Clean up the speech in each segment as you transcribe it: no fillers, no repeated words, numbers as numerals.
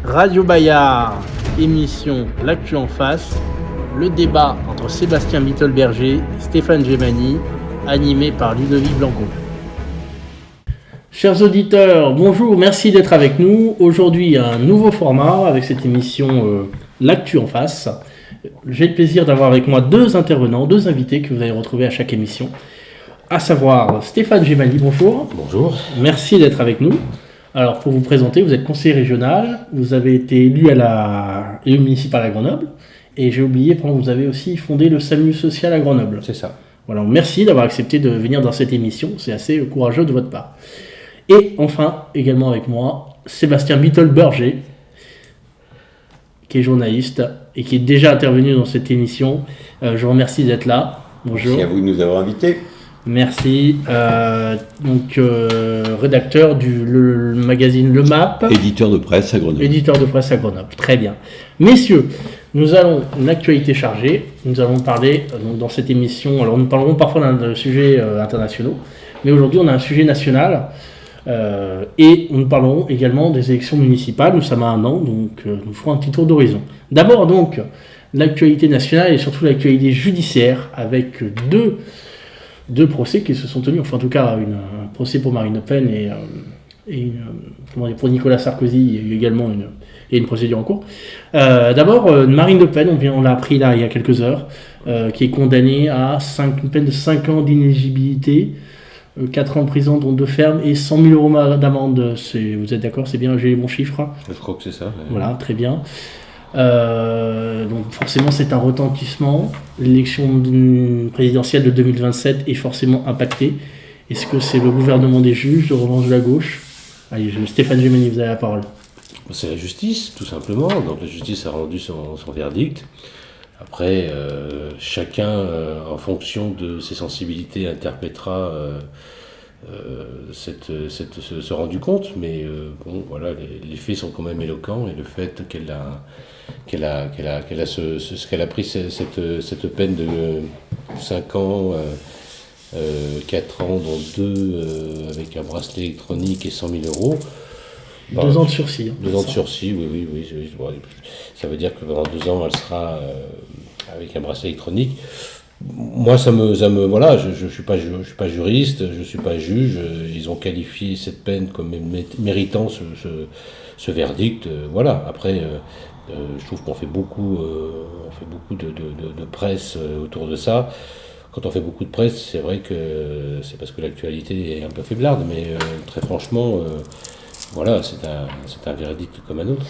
Radio Bayard, émission L'actu en face, le débat entre Sébastien Bittelberger et Stéphane Gemani, animé par Ludovic Blanco. Chers auditeurs, bonjour, merci d'être avec nous. Aujourd'hui, un nouveau format avec cette émission L'actu en face. J'ai le plaisir d'avoir avec moi deux intervenants, deux invités que vous allez retrouver à chaque émission, à savoir Stéphane Gemani, bonjour. Bonjour. Merci d'être avec nous. Alors, pour vous présenter, vous êtes conseiller régional, vous avez été élu élu municipal à Grenoble, et j'ai oublié, vous avez aussi fondé le SAMU social à Grenoble. C'est ça. Voilà, merci d'avoir accepté de venir dans cette émission, c'est assez courageux de votre part. Et enfin, également avec moi, Sébastien Bittelberger, qui est journaliste et qui est déjà intervenu dans cette émission. Je vous remercie d'être là. Bonjour. Merci à vous de nous avoir invités. Merci. Rédacteur du magazine Le MAP. Éditeur de presse à Grenoble. Éditeur de presse à Grenoble. Très bien. Messieurs, nous avons une actualité chargée. Nous allons parler dans cette émission. Alors, nous parlerons parfois de sujets internationaux, mais aujourd'hui, on a un sujet national. Et nous parlerons également des élections municipales. Nous sommes à un an, donc nous ferons un petit tour d'horizon. D'abord, donc, l'actualité nationale et surtout l'actualité judiciaire avec deux procès qui se sont tenus, enfin en tout cas un procès pour Marine Le Pen et pour Nicolas Sarkozy, il y a eu également une procédure en cours. D'abord, Marine Le Pen, on l'a appris là il y a quelques heures, qui est condamnée à une peine de 5 ans d'inéligibilité, 4 ans de prison dont 2 fermes et 100 000 euros d'amende. Vous êtes d'accord, c'est bien, j'ai les bons chiffres? Je crois que c'est ça. Ouais. Voilà, très bien. Donc forcément c'est un retentissement. L'élection présidentielle de 2027 est forcément impactée. Est-ce que c'est le gouvernement des juges, de revanche de la gauche? Allez, Stéphane Gemani, vous avez la parole. C'est la justice, tout simplement. Donc la justice a rendu son verdict. Après, chacun, en fonction de ses sensibilités, interprétera ce rendu compte. Mais bon, voilà, les faits sont quand même éloquents, et le fait qu'elle a pris cette peine de 5 ans, 4 ans, dont 2 avec un bracelet électronique et 100 000 euros. 2 ans de sursis. 2 ans de sursis, oui. Ça veut dire que pendant 2 ans, elle sera avec un bracelet électronique. Moi, voilà, je suis pas juriste, je suis pas juge. Ils ont qualifié cette peine comme méritant ce verdict. Voilà. Après, je trouve qu'on fait beaucoup de presse autour de ça. Quand on fait beaucoup de presse, c'est vrai que c'est parce que l'actualité est un peu faiblarde, mais très franchement, voilà, c'est un verdict comme un autre.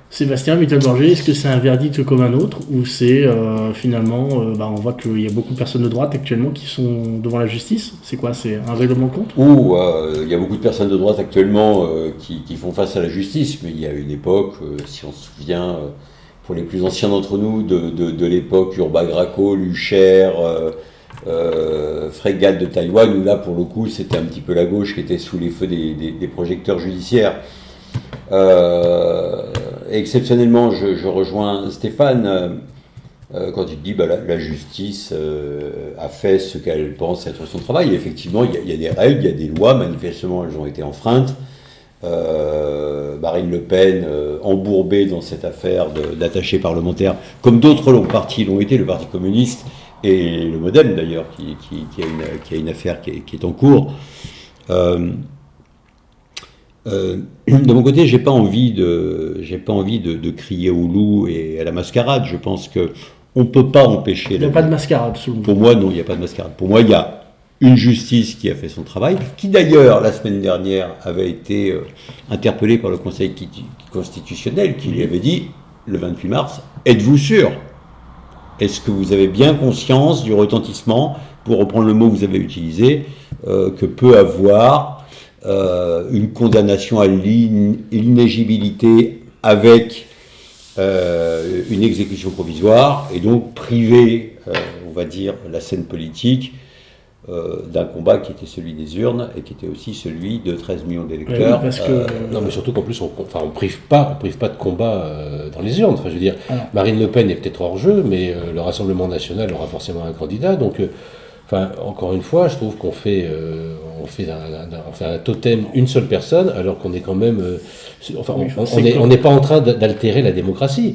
Sébastien Bittelberger, est-ce que c'est un verdict comme un autre, ou c'est finalement, on voit qu'il y a beaucoup de personnes de droite actuellement qui sont devant la justice? C'est quoi? C'est un règlement de compte? Il y a beaucoup de personnes de droite actuellement qui font face à la justice, mais il y a une époque, si on se souvient, pour les plus anciens d'entre nous, de l'époque Urbain Graco, Lucher, Frégate de Taïwan, où là pour le coup c'était un petit peu la gauche qui était sous les feux des projecteurs judiciaires. Exceptionnellement, je rejoins Stéphane quand il dit la justice a fait ce qu'elle pense être son travail. Et effectivement, il y a des règles, il y a des lois, manifestement elles ont été enfreintes. Marine Le Pen, embourbée dans cette affaire d'attachés parlementaires, comme d'autres partis l'ont été, le Parti communiste et le MoDem d'ailleurs, qui a une affaire qui est en cours. De mon côté, j'ai pas envie de crier au loup et à la mascarade. Je pense que on peut pas empêcher. Il n'y a pas de mascarade, selon vous. Pour moi, non, il n'y a pas de mascarade. Pour moi, il y a une justice qui a fait son travail, qui d'ailleurs la semaine dernière avait été interpellée par le Conseil constitutionnel, qui lui avait dit le 28 mars, êtes-vous sûr? Est-ce que vous avez bien conscience du retentissement, pour reprendre le mot que vous avez utilisé, que peut avoir une condamnation à l'inéligibilité avec une exécution provisoire, et donc priver, on va dire, la scène politique d'un combat qui était celui des urnes et qui était aussi celui de 13 millions d'électeurs. Oui, parce que, non, mais surtout qu'en plus, on prive pas de combat dans les urnes. Enfin, je veux dire, Marine Le Pen est peut-être hors jeu, mais le Rassemblement national aura forcément un candidat. Donc, Enfin, encore une fois, je trouve qu'on fait, on fait un totem une seule personne, alors qu'on est quand même, on n'est pas en train d'altérer la démocratie.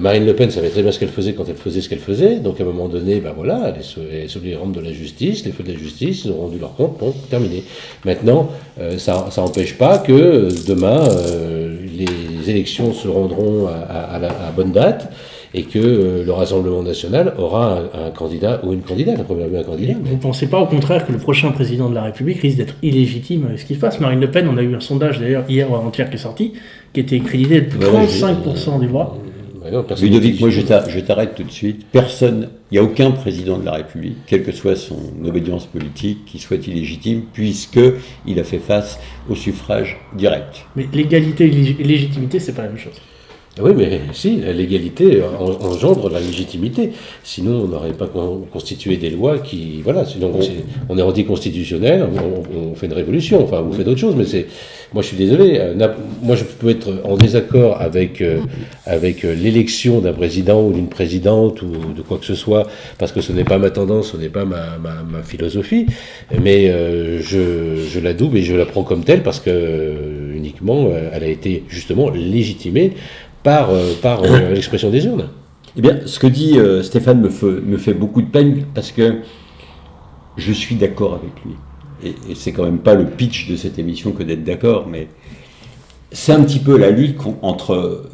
Marine Le Pen savait très bien ce qu'elle faisait quand elle faisait ce qu'elle faisait, donc à un moment donné, ben voilà, elle est sous les rampes de la justice, les feux de la justice, ils ont rendu leur compte, bon, terminé. Maintenant, ça n'empêche pas que demain, les élections se rendront à bonne date, et que le Rassemblement national aura un candidat ou une candidate, probablement un candidat. Vous ne pensez pas au contraire que le prochain président de la République risque d'être illégitime avec ce qui se passe? Marine Le Pen, on a eu un sondage d'ailleurs hier ou avant-hier qui est sorti, qui était crédité de 35% des voix. Ludovic, moi je t'arrête tout de suite. Personne, il n'y a aucun président de la République, quelle que soit son obédience politique, qui soit illégitime, puisqu'il a fait face au suffrage direct. Mais l'égalité et légitimité, c'est pas la même chose. Oui, mais si, la légalité engendre la légitimité. Sinon, on n'aurait pas constitué des lois qui... Voilà, sinon on est anticonstitutionnel, on fait une révolution, enfin, on fait d'autres choses, mais c'est... Moi, je suis désolé, moi, je peux être en désaccord avec l'élection d'un président ou d'une présidente ou de quoi que ce soit, parce que ce n'est pas ma tendance, ce n'est pas ma philosophie, mais je la double et je la prends comme telle parce que, uniquement, elle a été justement légitimée par l'expression des urnes. Eh bien, ce que dit Stéphane me fait beaucoup de peine parce que je suis d'accord avec lui. Et c'est quand même pas le pitch de cette émission que d'être d'accord, mais c'est un petit peu la lutte entre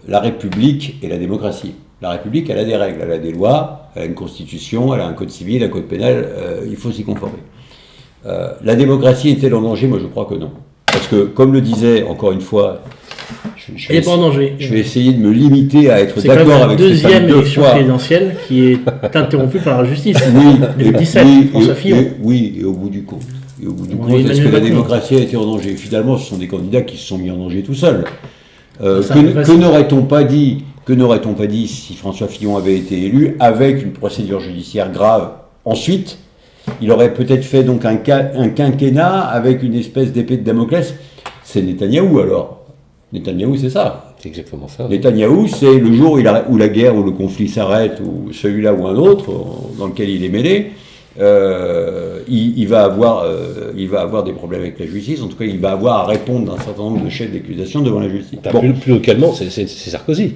la République et la démocratie. La République, elle a des règles, elle a des lois, elle a une constitution, elle a un code civil, un code pénal, il faut s'y conformer. La démocratie est-elle en danger? Moi, je crois que non. Parce que, comme le disait, encore une fois, je vais essayer de me limiter à être d'accord avec Stéphane. C'est la deuxième élection présidentielle qui est interrompue par la justice. Oui, 2017, François Fillon. Oui, et au bout du compte. Est-ce que la démocratie a été en danger? Finalement, ce sont des candidats qui se sont mis en danger tout seuls. Que n'aurait-on pas dit si François Fillon avait été élu avec une procédure judiciaire grave? Ensuite, il aurait peut-être fait donc un quinquennat avec une espèce d'épée de Damoclès. C'est Netanyahou alors. Netanyahou, c'est ça. C'est exactement ça. Netanyahou, c'est le jour où la guerre ou le conflit s'arrête, ou celui-là ou un autre, dans lequel il est mêlé, il va avoir des problèmes avec la justice. En tout cas, il va avoir à répondre d'un certain nombre de chefs d'accusation devant la justice. Plus localement, c'est Sarkozy.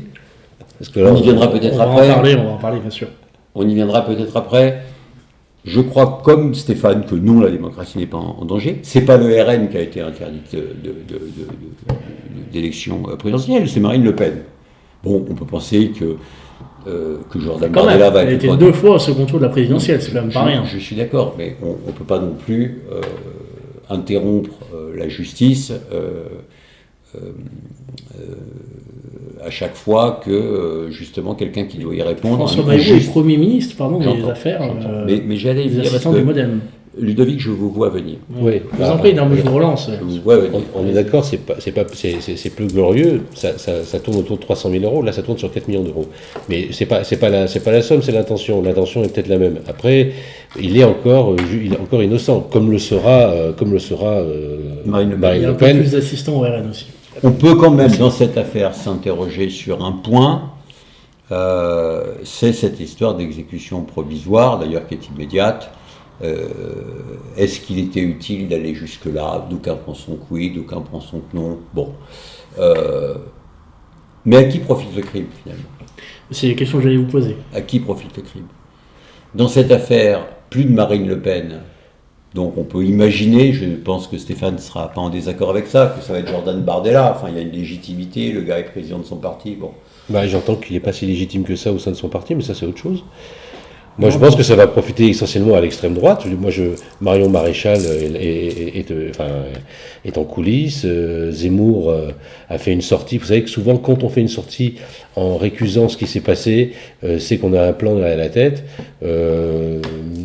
Parce que là, on y viendra peut-être après. On va en parler, bien sûr. On y viendra peut-être après. Je crois, comme Stéphane, que non, la démocratie n'est pas en danger. C'est pas le RN qui a été interdit d'élection présidentielle, c'est Marine Le Pen. Bon, on peut penser que Jordan Bardella va être... Elle a été 2 fois au second tour de la présidentielle, c'est quand même pas rien. Je suis d'accord, mais on ne peut pas non plus interrompre la justice à chaque fois que justement quelqu'un qui doit y répondre... François Bayrou est Premier ministre, des affaires... mais j'allais y venir parce que... du Modem. Ludovic, je vous vois venir. Oui. Je vous en prie, je vous relance. Je vous vois venir. On est d'accord, c'est plus glorieux, ça tourne autour de 300 000 euros, là ça tourne sur 4 millions d'euros. Mais c'est pas la somme, c'est l'intention. L'intention est peut-être la même. Après, il est encore innocent, comme le sera Marine Le Pen. Il y a un peu plus d'assistants au RN aussi. On peut quand même, dans cette affaire, s'interroger sur un point, c'est cette histoire d'exécution provisoire, d'ailleurs qui est immédiate. Est-ce qu'il était utile d'aller jusque-là? D'aucuns pensent que oui, d'aucuns pensent que non. Bon. Mais à qui profite le crime, finalement? C'est la question que j'allais vous poser. À qui profite le crime? Dans cette affaire, plus de Marine Le Pen. Donc on peut imaginer, je pense que Stéphane ne sera pas en désaccord avec ça, que ça va être Jordan Bardella. Enfin, il y a une légitimité, le gars est président de son parti. Bon. J'entends qu'il n'est pas si légitime que ça au sein de son parti, mais ça c'est autre chose. Moi, je pense que ça va profiter essentiellement à l'extrême droite. Marion Maréchal est en coulisses. Zemmour a fait une sortie. Vous savez que souvent, quand on fait une sortie en récusant ce qui s'est passé, c'est qu'on a un plan derrière la tête.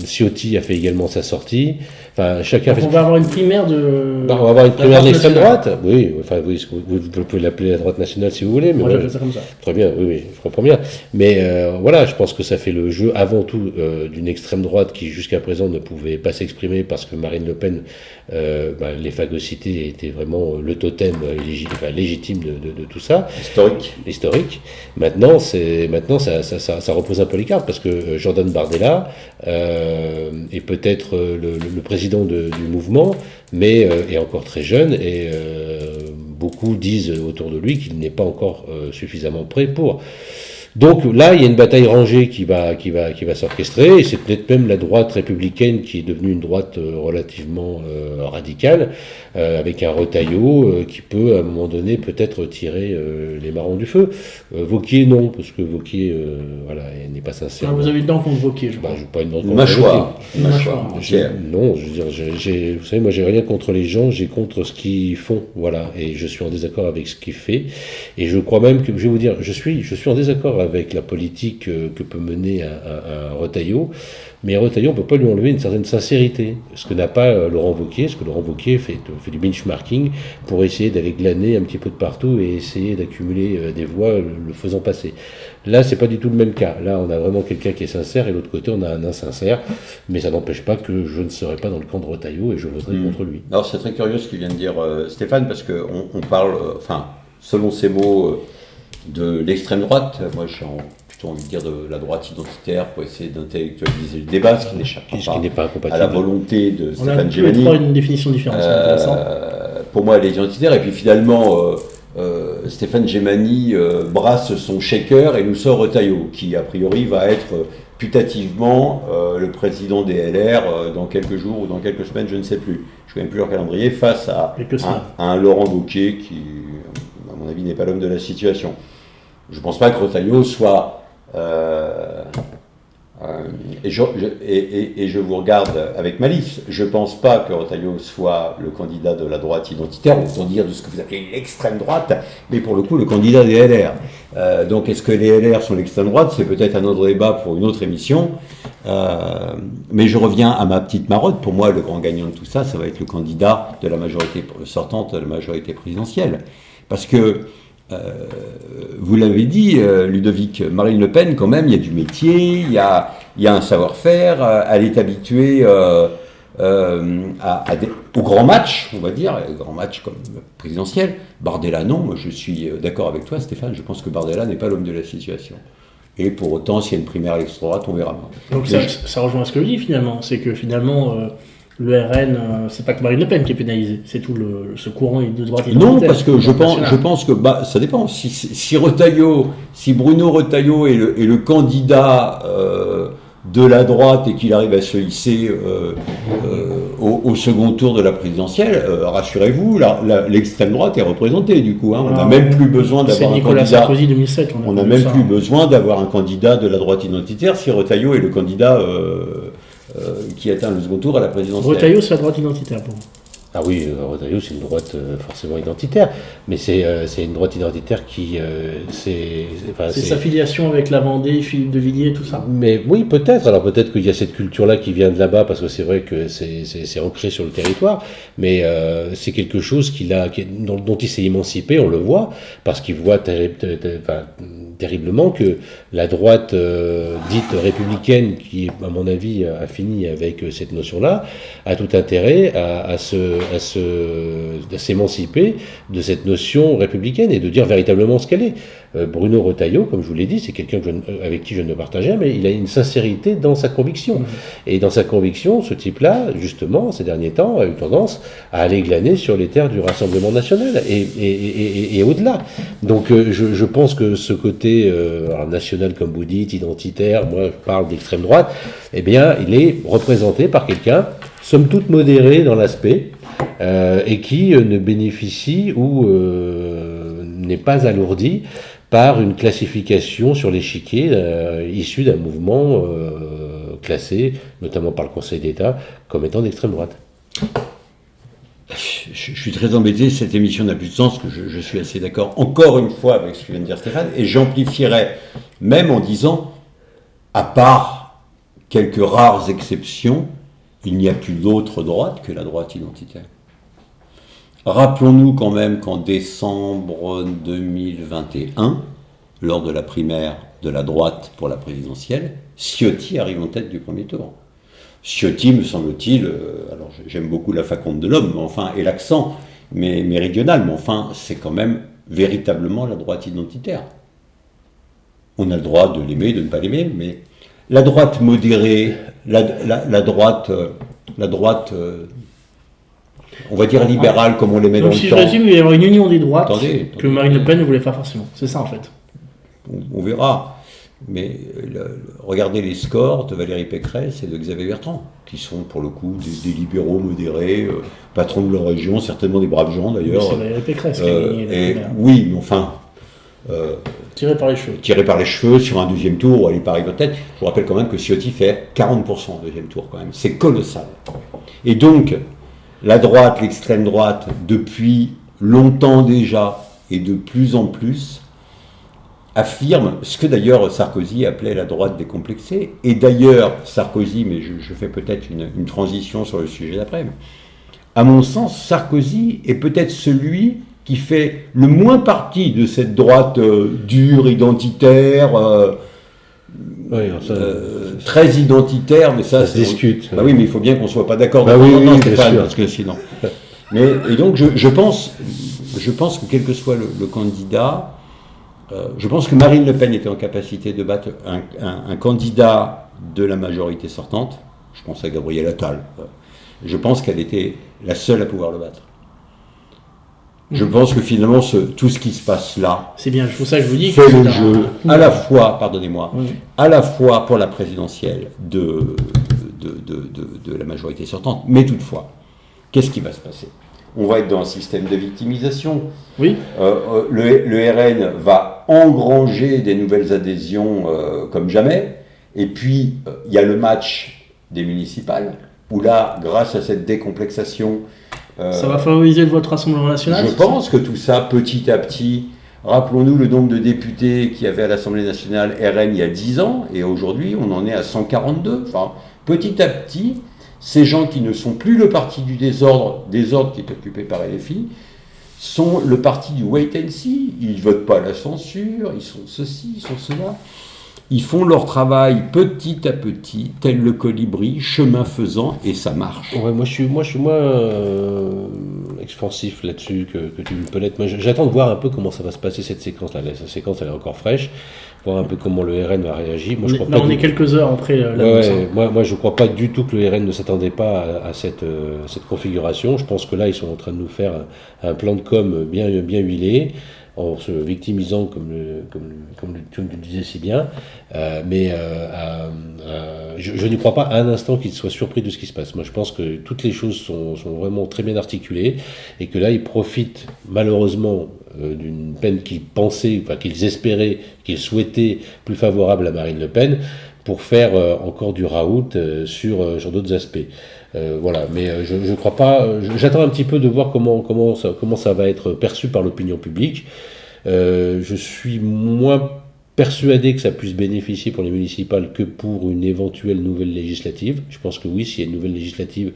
Ciotti a fait également sa sortie. Enfin, chacun. On va avoir une primaire de. On va avoir une primaire d'extrême droite. Oui, vous pouvez l'appeler la droite nationale si vous voulez. Mais moi, j'appelle ça comme ça. Très bien, oui, je comprends bien. Mais voilà, je pense que ça fait le jeu avant tout surtout d'une extrême droite qui jusqu'à présent ne pouvait pas s'exprimer parce que Marine Le Pen, les phagocytés étaient vraiment le totem légitime de tout ça. Historique. Maintenant, ça repose un peu les cartes parce que Jordan Bardella est peut-être le président du mouvement, mais est encore très jeune et beaucoup disent autour de lui qu'il n'est pas encore suffisamment prêt pour. Donc là, il y a une bataille rangée qui va s'orchestrer, et c'est peut-être même la droite républicaine qui est devenue une droite relativement radicale, avec un Retailleau qui peut, à un moment donné, peut-être tirer les marrons du feu. Wauquiez, non, parce que Wauquiez, il n'est pas sincère. Vous avez une dent contre Wauquiez, je crois. Je n'ai pas une dent contre Mâchoire. Non, je veux dire, vous savez, moi, j'ai rien contre les gens, j'ai contre ce qu'ils font, voilà, et je suis en désaccord avec ce qu'il fait, et je crois même que, je vais vous dire, je suis en désaccord avec la politique que peut mener un Retailleau, mais Retailleau, on ne peut pas lui enlever une certaine sincérité, ce que n'a pas Laurent Wauquiez, parce que Laurent Wauquiez fait du benchmarking pour essayer d'aller glaner un petit peu de partout et essayer d'accumuler des voix le faisant passer. Là, c'est pas du tout le même cas. Là, on a vraiment quelqu'un qui est sincère, et de l'autre côté, on a un insincère, mais ça n'empêche pas que je ne serai pas dans le camp de Retailleau et je voterai contre lui. Alors, c'est très curieux ce qu'il vient de dire Stéphane, parce qu'on parle, selon ses mots, de l'extrême droite. Moi, j'ai plutôt envie de dire de la droite identitaire pour essayer d'intellectualiser le débat, ce qui n'échappe pas à la volonté de Stéphane Gemani. On a une définition différente, c'est intéressant. Pour moi, elle est identitaire, et puis finalement, Stéphane Gemani brasse son shaker et nous sort Retailleau, qui a priori va être putativement le président des LR dans quelques jours ou dans quelques semaines, je ne sais plus. Je ne connais plus leur calendrier, face à un Laurent Wauquiez qui, à mon avis, n'est pas l'homme de la situation. Je ne pense pas que Retailleau soit... et je vous regarde avec malice. Je ne pense pas que Retailleau soit le candidat de la droite identitaire, autant dire de ce que vous appelez l'extrême droite, mais pour le coup le candidat des LR. Donc est-ce que les LR sont l'extrême droite? C'est peut-être un autre débat pour une autre émission. Mais je reviens à ma petite marotte. Pour moi, le grand gagnant de tout ça, ça va être le candidat de la majorité sortante de la majorité présidentielle. Parce que vous l'avez dit, Ludovic, Marine Le Pen, quand même, il y a du métier, il y a un savoir-faire, elle est habituée aux grands matchs, on va dire, aux grands matchs comme présidentiel. Bardella, non, moi je suis d'accord avec toi, Stéphane, je pense que Bardella n'est pas l'homme de la situation. Et pour autant, s'il y a une primaire à l'extrême droite, on verra. Donc ça rejoint ce que je dis finalement, c'est que finalement... le RN, c'est pas que Marine Le Pen qui est pénalisée, c'est tout ce courant de droite identitaire. Non, parce que je pense que ça dépend. Si Bruno Retailleau est le candidat de la droite et qu'il arrive à se hisser au second tour de la présidentielle, rassurez-vous, l'extrême droite est représentée du coup. On n'a même plus besoin d'avoir un candidat. Sarkozy 2007. On n'a même plus besoin d'avoir un candidat de la droite identitaire si Retailleau est le candidat qui atteint le second tour à la présidentielle. Retailleau, c'est la droite identitaire pour vous. Ah oui, Retailleau, c'est une droite forcément identitaire, mais c'est une droite identitaire qui... c'est sa filiation avec la Vendée, Philippe de Villiers, tout ça. Mais oui, peut-être. Alors peut-être qu'il y a cette culture-là qui vient de là-bas, parce que c'est vrai que c'est ancré sur le territoire, mais c'est quelque chose dont il s'est émancipé, on le voit, parce qu'il voit terriblement que la droite dite républicaine, qui, à mon avis, a fini avec cette notion-là, a tout intérêt à s'émanciper de cette notion républicaine et de dire véritablement ce qu'elle est. Bruno Retailleau, comme je vous l'ai dit, c'est quelqu'un avec qui je ne partageais, mais il a une sincérité dans sa conviction. Et dans sa conviction, ce type-là, justement, ces derniers temps, a eu tendance à aller glaner sur les terres du Rassemblement national et au-delà. Donc je pense que ce côté national, comme vous dites, identitaire, moi je parle d'extrême droite, eh bien, il est représenté par quelqu'un, somme toute modéré dans l'aspect, et qui ne bénéficie ou n'est pas alourdi par une classification sur l'échiquier issue d'un mouvement classé, notamment par le Conseil d'État, comme étant d'extrême droite. Je suis très embêté, cette émission n'a plus de sens, que je suis assez d'accord encore une fois avec ce que vient de dire Stéphane, et j'amplifierais même en disant, à part quelques rares exceptions, il n'y a plus d'autre droite que la droite identitaire. Rappelons-nous quand même qu'en décembre 2021, lors de la primaire de la droite pour la présidentielle, Ciotti arrive en tête du premier tour. Ciotti, me semble-t-il, alors j'aime beaucoup la faconde de l'homme, et l'accent méridional, mais enfin, c'est quand même véritablement la droite identitaire. On a le droit de l'aimer, de ne pas l'aimer, mais la droite modérée, la droite, on va dire libérale, comme on l'aimait dans Donc le si temps. je résume, il va y avoir une union des droites Attendez. que Marine Le Pen ne voulait pas forcément. C'est ça en fait. On verra. Mais regardez les scores de Valérie Pécresse et de Xavier Bertrand, qui sont pour le coup des libéraux modérés, patrons de leur région, certainement des braves gens d'ailleurs. C'est Valérie Pécresse qui a gagné la première. Oui, mais enfin, Tiré par les cheveux. tiré par les cheveux sur un deuxième tour, elle est pareil peut-être. Je vous rappelle quand même que Ciotti fait 40% au deuxième tour quand même. C'est colossal. Et donc, la droite, l'extrême droite, depuis longtemps déjà, et de plus en plus, affirme ce que d'ailleurs Sarkozy appelait la droite décomplexée. Et d'ailleurs, Sarkozy, mais je fais peut-être une transition sur le sujet d'après, mais à mon sens, Sarkozy est peut-être celui qui fait le moins partie de cette droite dure, identitaire, très identitaire, mais ça se discute. Bah oui, mais il faut bien qu'on soit pas d'accord. Bah oui, non, bien Stéphane, sûr. parce que sinon. Et donc je pense que quel que soit le candidat, je pense que Marine Le Pen était en capacité de battre un candidat de la majorité sortante. Je pense à Gabriel Attal. Je pense qu'elle était la seule à pouvoir le battre. Je pense que finalement, tout ce qui se passe là, C'est bien, c'est pour ça que je vous dis fait que le c'est jeu, à la fois, pardonnez-moi, Oui. à la fois pour la présidentielle de la majorité sortante, mais toutefois, qu'est-ce qui va se passer? On va être dans un système de victimisation. Oui. Le RN va engranger des nouvelles adhésions comme jamais. Et puis, il y a le match des municipales, où là, grâce à cette décomplexation... ça va favoriser le vote Rassemblement National. Je pense que tout ça, petit à petit... Rappelons-nous le nombre de députés qu'il y avait à l'Assemblée nationale RN il y a 10 ans, et aujourd'hui, on en est à 142. Enfin, petit à petit... Ces gens qui ne sont plus le parti du désordre qui est occupé par LFI, sont le parti du wait and see. Ils ne votent pas à la censure, ils sont ceci, ils sont cela. Ils font leur travail petit à petit, tel le colibri, chemin faisant, et ça marche. Ouais, moi je suis moins expansif là-dessus que tu peux l'être. Moi, j'attends de voir un peu comment ça va se passer cette séquence-là. Cette séquence, elle est encore fraîche. Voir un peu comment le RN va réagir. Moi, je crois Là, pas on est quelques heures après l'annonce. moi, je ne crois pas du tout que le RN ne s'attendait pas à cette configuration. Je pense que là, ils sont en train de nous faire un plan de com bien huilé, en se victimisant, comme tu le disais si bien. Je n'y crois pas un instant qu'ils soient surpris de ce qui se passe. Moi, je pense que toutes les choses sont vraiment très bien articulées et que là, ils profitent malheureusement d'une peine qu'ils pensaient, enfin qu'ils espéraient, qu'ils souhaitaient plus favorable à Marine Le Pen pour faire encore du raout sur d'autres aspects. Voilà, mais je ne crois pas. J'attends un petit peu de voir comment ça va être perçu par l'opinion publique. Je suis moins persuadé que ça puisse bénéficier pour les municipales que pour une éventuelle nouvelle législative. Je pense que oui, s'il y a une nouvelle législative,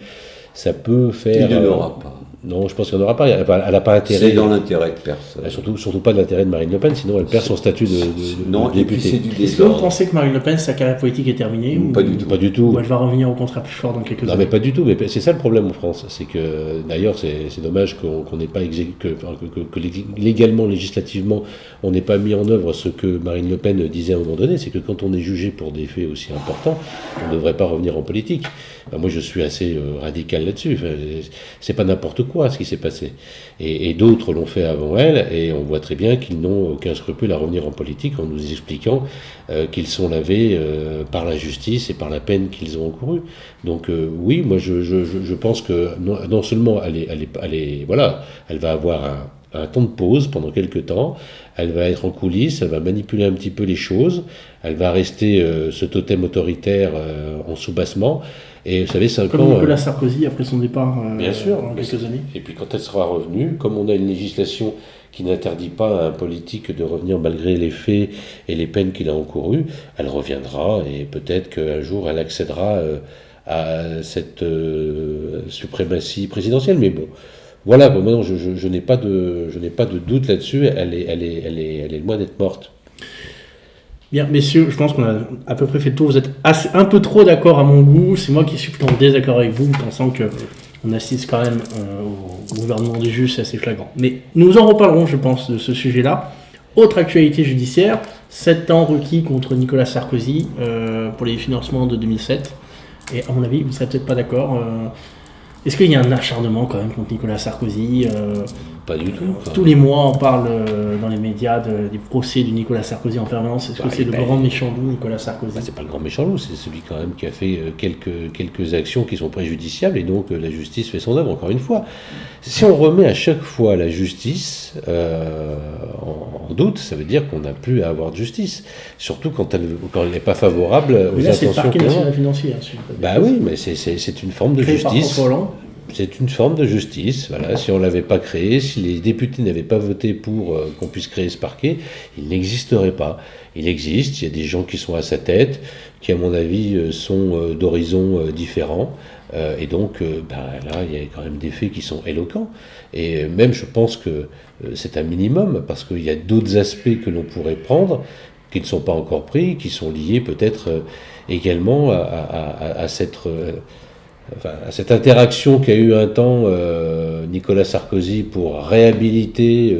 ça peut faire... Il n'y en aura pas. Non, je pense qu'il n'y en aura pas. Elle n'a pas intérêt. C'est dans l'intérêt de personne. Surtout pas de l'intérêt de Marine Le Pen, sinon elle perd son statut de non, députée. Et puis c'est du Est-ce que vous désordre. pensez que Marine Le Pen, sa carrière politique est terminée Pas du tout. Pas du tout. Ou elle va revenir au contraire plus fort dans quelques Non, années? mais pas du tout. Mais c'est ça le problème en France. C'est que, d'ailleurs, c'est dommage qu'on n'ait pas que légalement, législativement, on n'ait pas mis en œuvre ce que Marine Le Pen disait à un moment donné. C'est que quand on est jugé pour des faits aussi importants, on ne devrait pas revenir en politique. Enfin, moi, je suis assez radical là-dessus. Enfin, c'est pas n'importe quoi ce qui s'est passé. Et d'autres l'ont fait avant elle, et on voit très bien qu'ils n'ont aucun scrupule à revenir en politique en nous expliquant qu'ils sont lavés par la justice et par la peine qu'ils ont encourue. Donc oui, moi je pense que non seulement elle va avoir un temps de pause pendant quelques temps, elle va être en coulisses, elle va manipuler un petit peu les choses, elle va rester ce totem autoritaire en soubassement. Et vous savez, 5 Comme ans... Nicolas Sarkozy après son départ bien sûr, dans quelques années. Et puis quand elle sera revenue, comme on a une législation qui n'interdit pas à un politique de revenir malgré les faits et les peines qu'il a encourues, elle reviendra et peut-être qu'un jour elle accédera à cette suprématie présidentielle. Mais bon, voilà, maintenant je n'ai pas de doute là-dessus, elle est loin d'être morte. Bien, messieurs, je pense qu'on a à peu près fait le tour. Vous êtes un peu trop d'accord à mon goût. C'est moi qui suis plutôt en désaccord avec vous, pensant que on assiste quand même au gouvernement des juges, c'est assez flagrant. Mais nous en reparlerons, je pense, de ce sujet-là. Autre actualité judiciaire, 7 ans requis contre Nicolas Sarkozy pour les financements de 2007. Et à mon avis, vous ne serez peut-être pas d'accord. Est-ce qu'il y a un acharnement quand même contre Nicolas Sarkozy Pas du tout. Tous les mois, on parle dans les médias des procès de Nicolas Sarkozy en permanence. Est-ce que c'est le grand méchant loup, Nicolas Sarkozy? C'est pas le grand méchant loup, c'est celui quand même qui a fait quelques actions qui sont préjudiciables et donc la justice fait son œuvre, encore une fois. Si on remet à chaque fois la justice en doute, ça veut dire qu'on n'a plus à avoir de justice. Surtout quand elle n'est pas favorable aux là, intentions. C'est le parquet national financier. Bah oui, mais c'est une forme de justice. C'est une forme de justice. Voilà. Si on ne l'avait pas créé, si les députés n'avaient pas voté pour qu'on puisse créer ce parquet, il n'existerait pas. Il existe, il y a des gens qui sont à sa tête, qui à mon avis sont d'horizons différents. Et donc là, il y a quand même des faits qui sont éloquents. Et même, je pense que c'est un minimum, parce qu'il y a d'autres aspects que l'on pourrait prendre, qui ne sont pas encore pris, qui sont liés peut-être également à cette interaction qu'a eu un temps Nicolas Sarkozy pour réhabiliter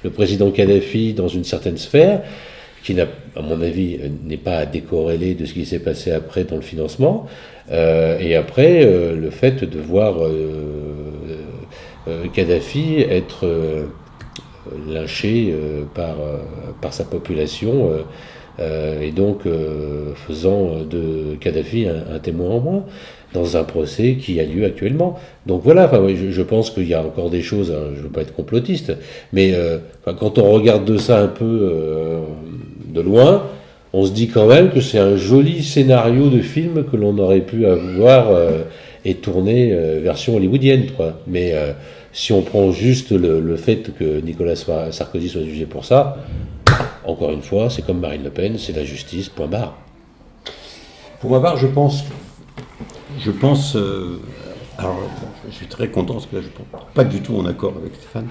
le président Kadhafi dans une certaine sphère, qui, à mon avis, n'est pas à décorréler de ce qui s'est passé après dans le financement. Et après, le fait de voir Kadhafi être lynché par sa population, et donc faisant de Kadhafi un témoin en moins dans un procès qui a lieu actuellement. Donc voilà, je pense qu'il y a encore des choses, je ne veux pas être complotiste, mais quand on regarde de ça un peu de loin, on se dit quand même que c'est un joli scénario de film que l'on aurait pu avoir et tourner version hollywoodienne, quoi. Mais si on prend juste le fait que Nicolas Sarkozy soit jugé pour ça, encore une fois, c'est comme Marine Le Pen, c'est la justice, point barre. Pour ma part, je pense, alors je suis très content parce que là je ne suis pas du tout en accord avec Stéphane.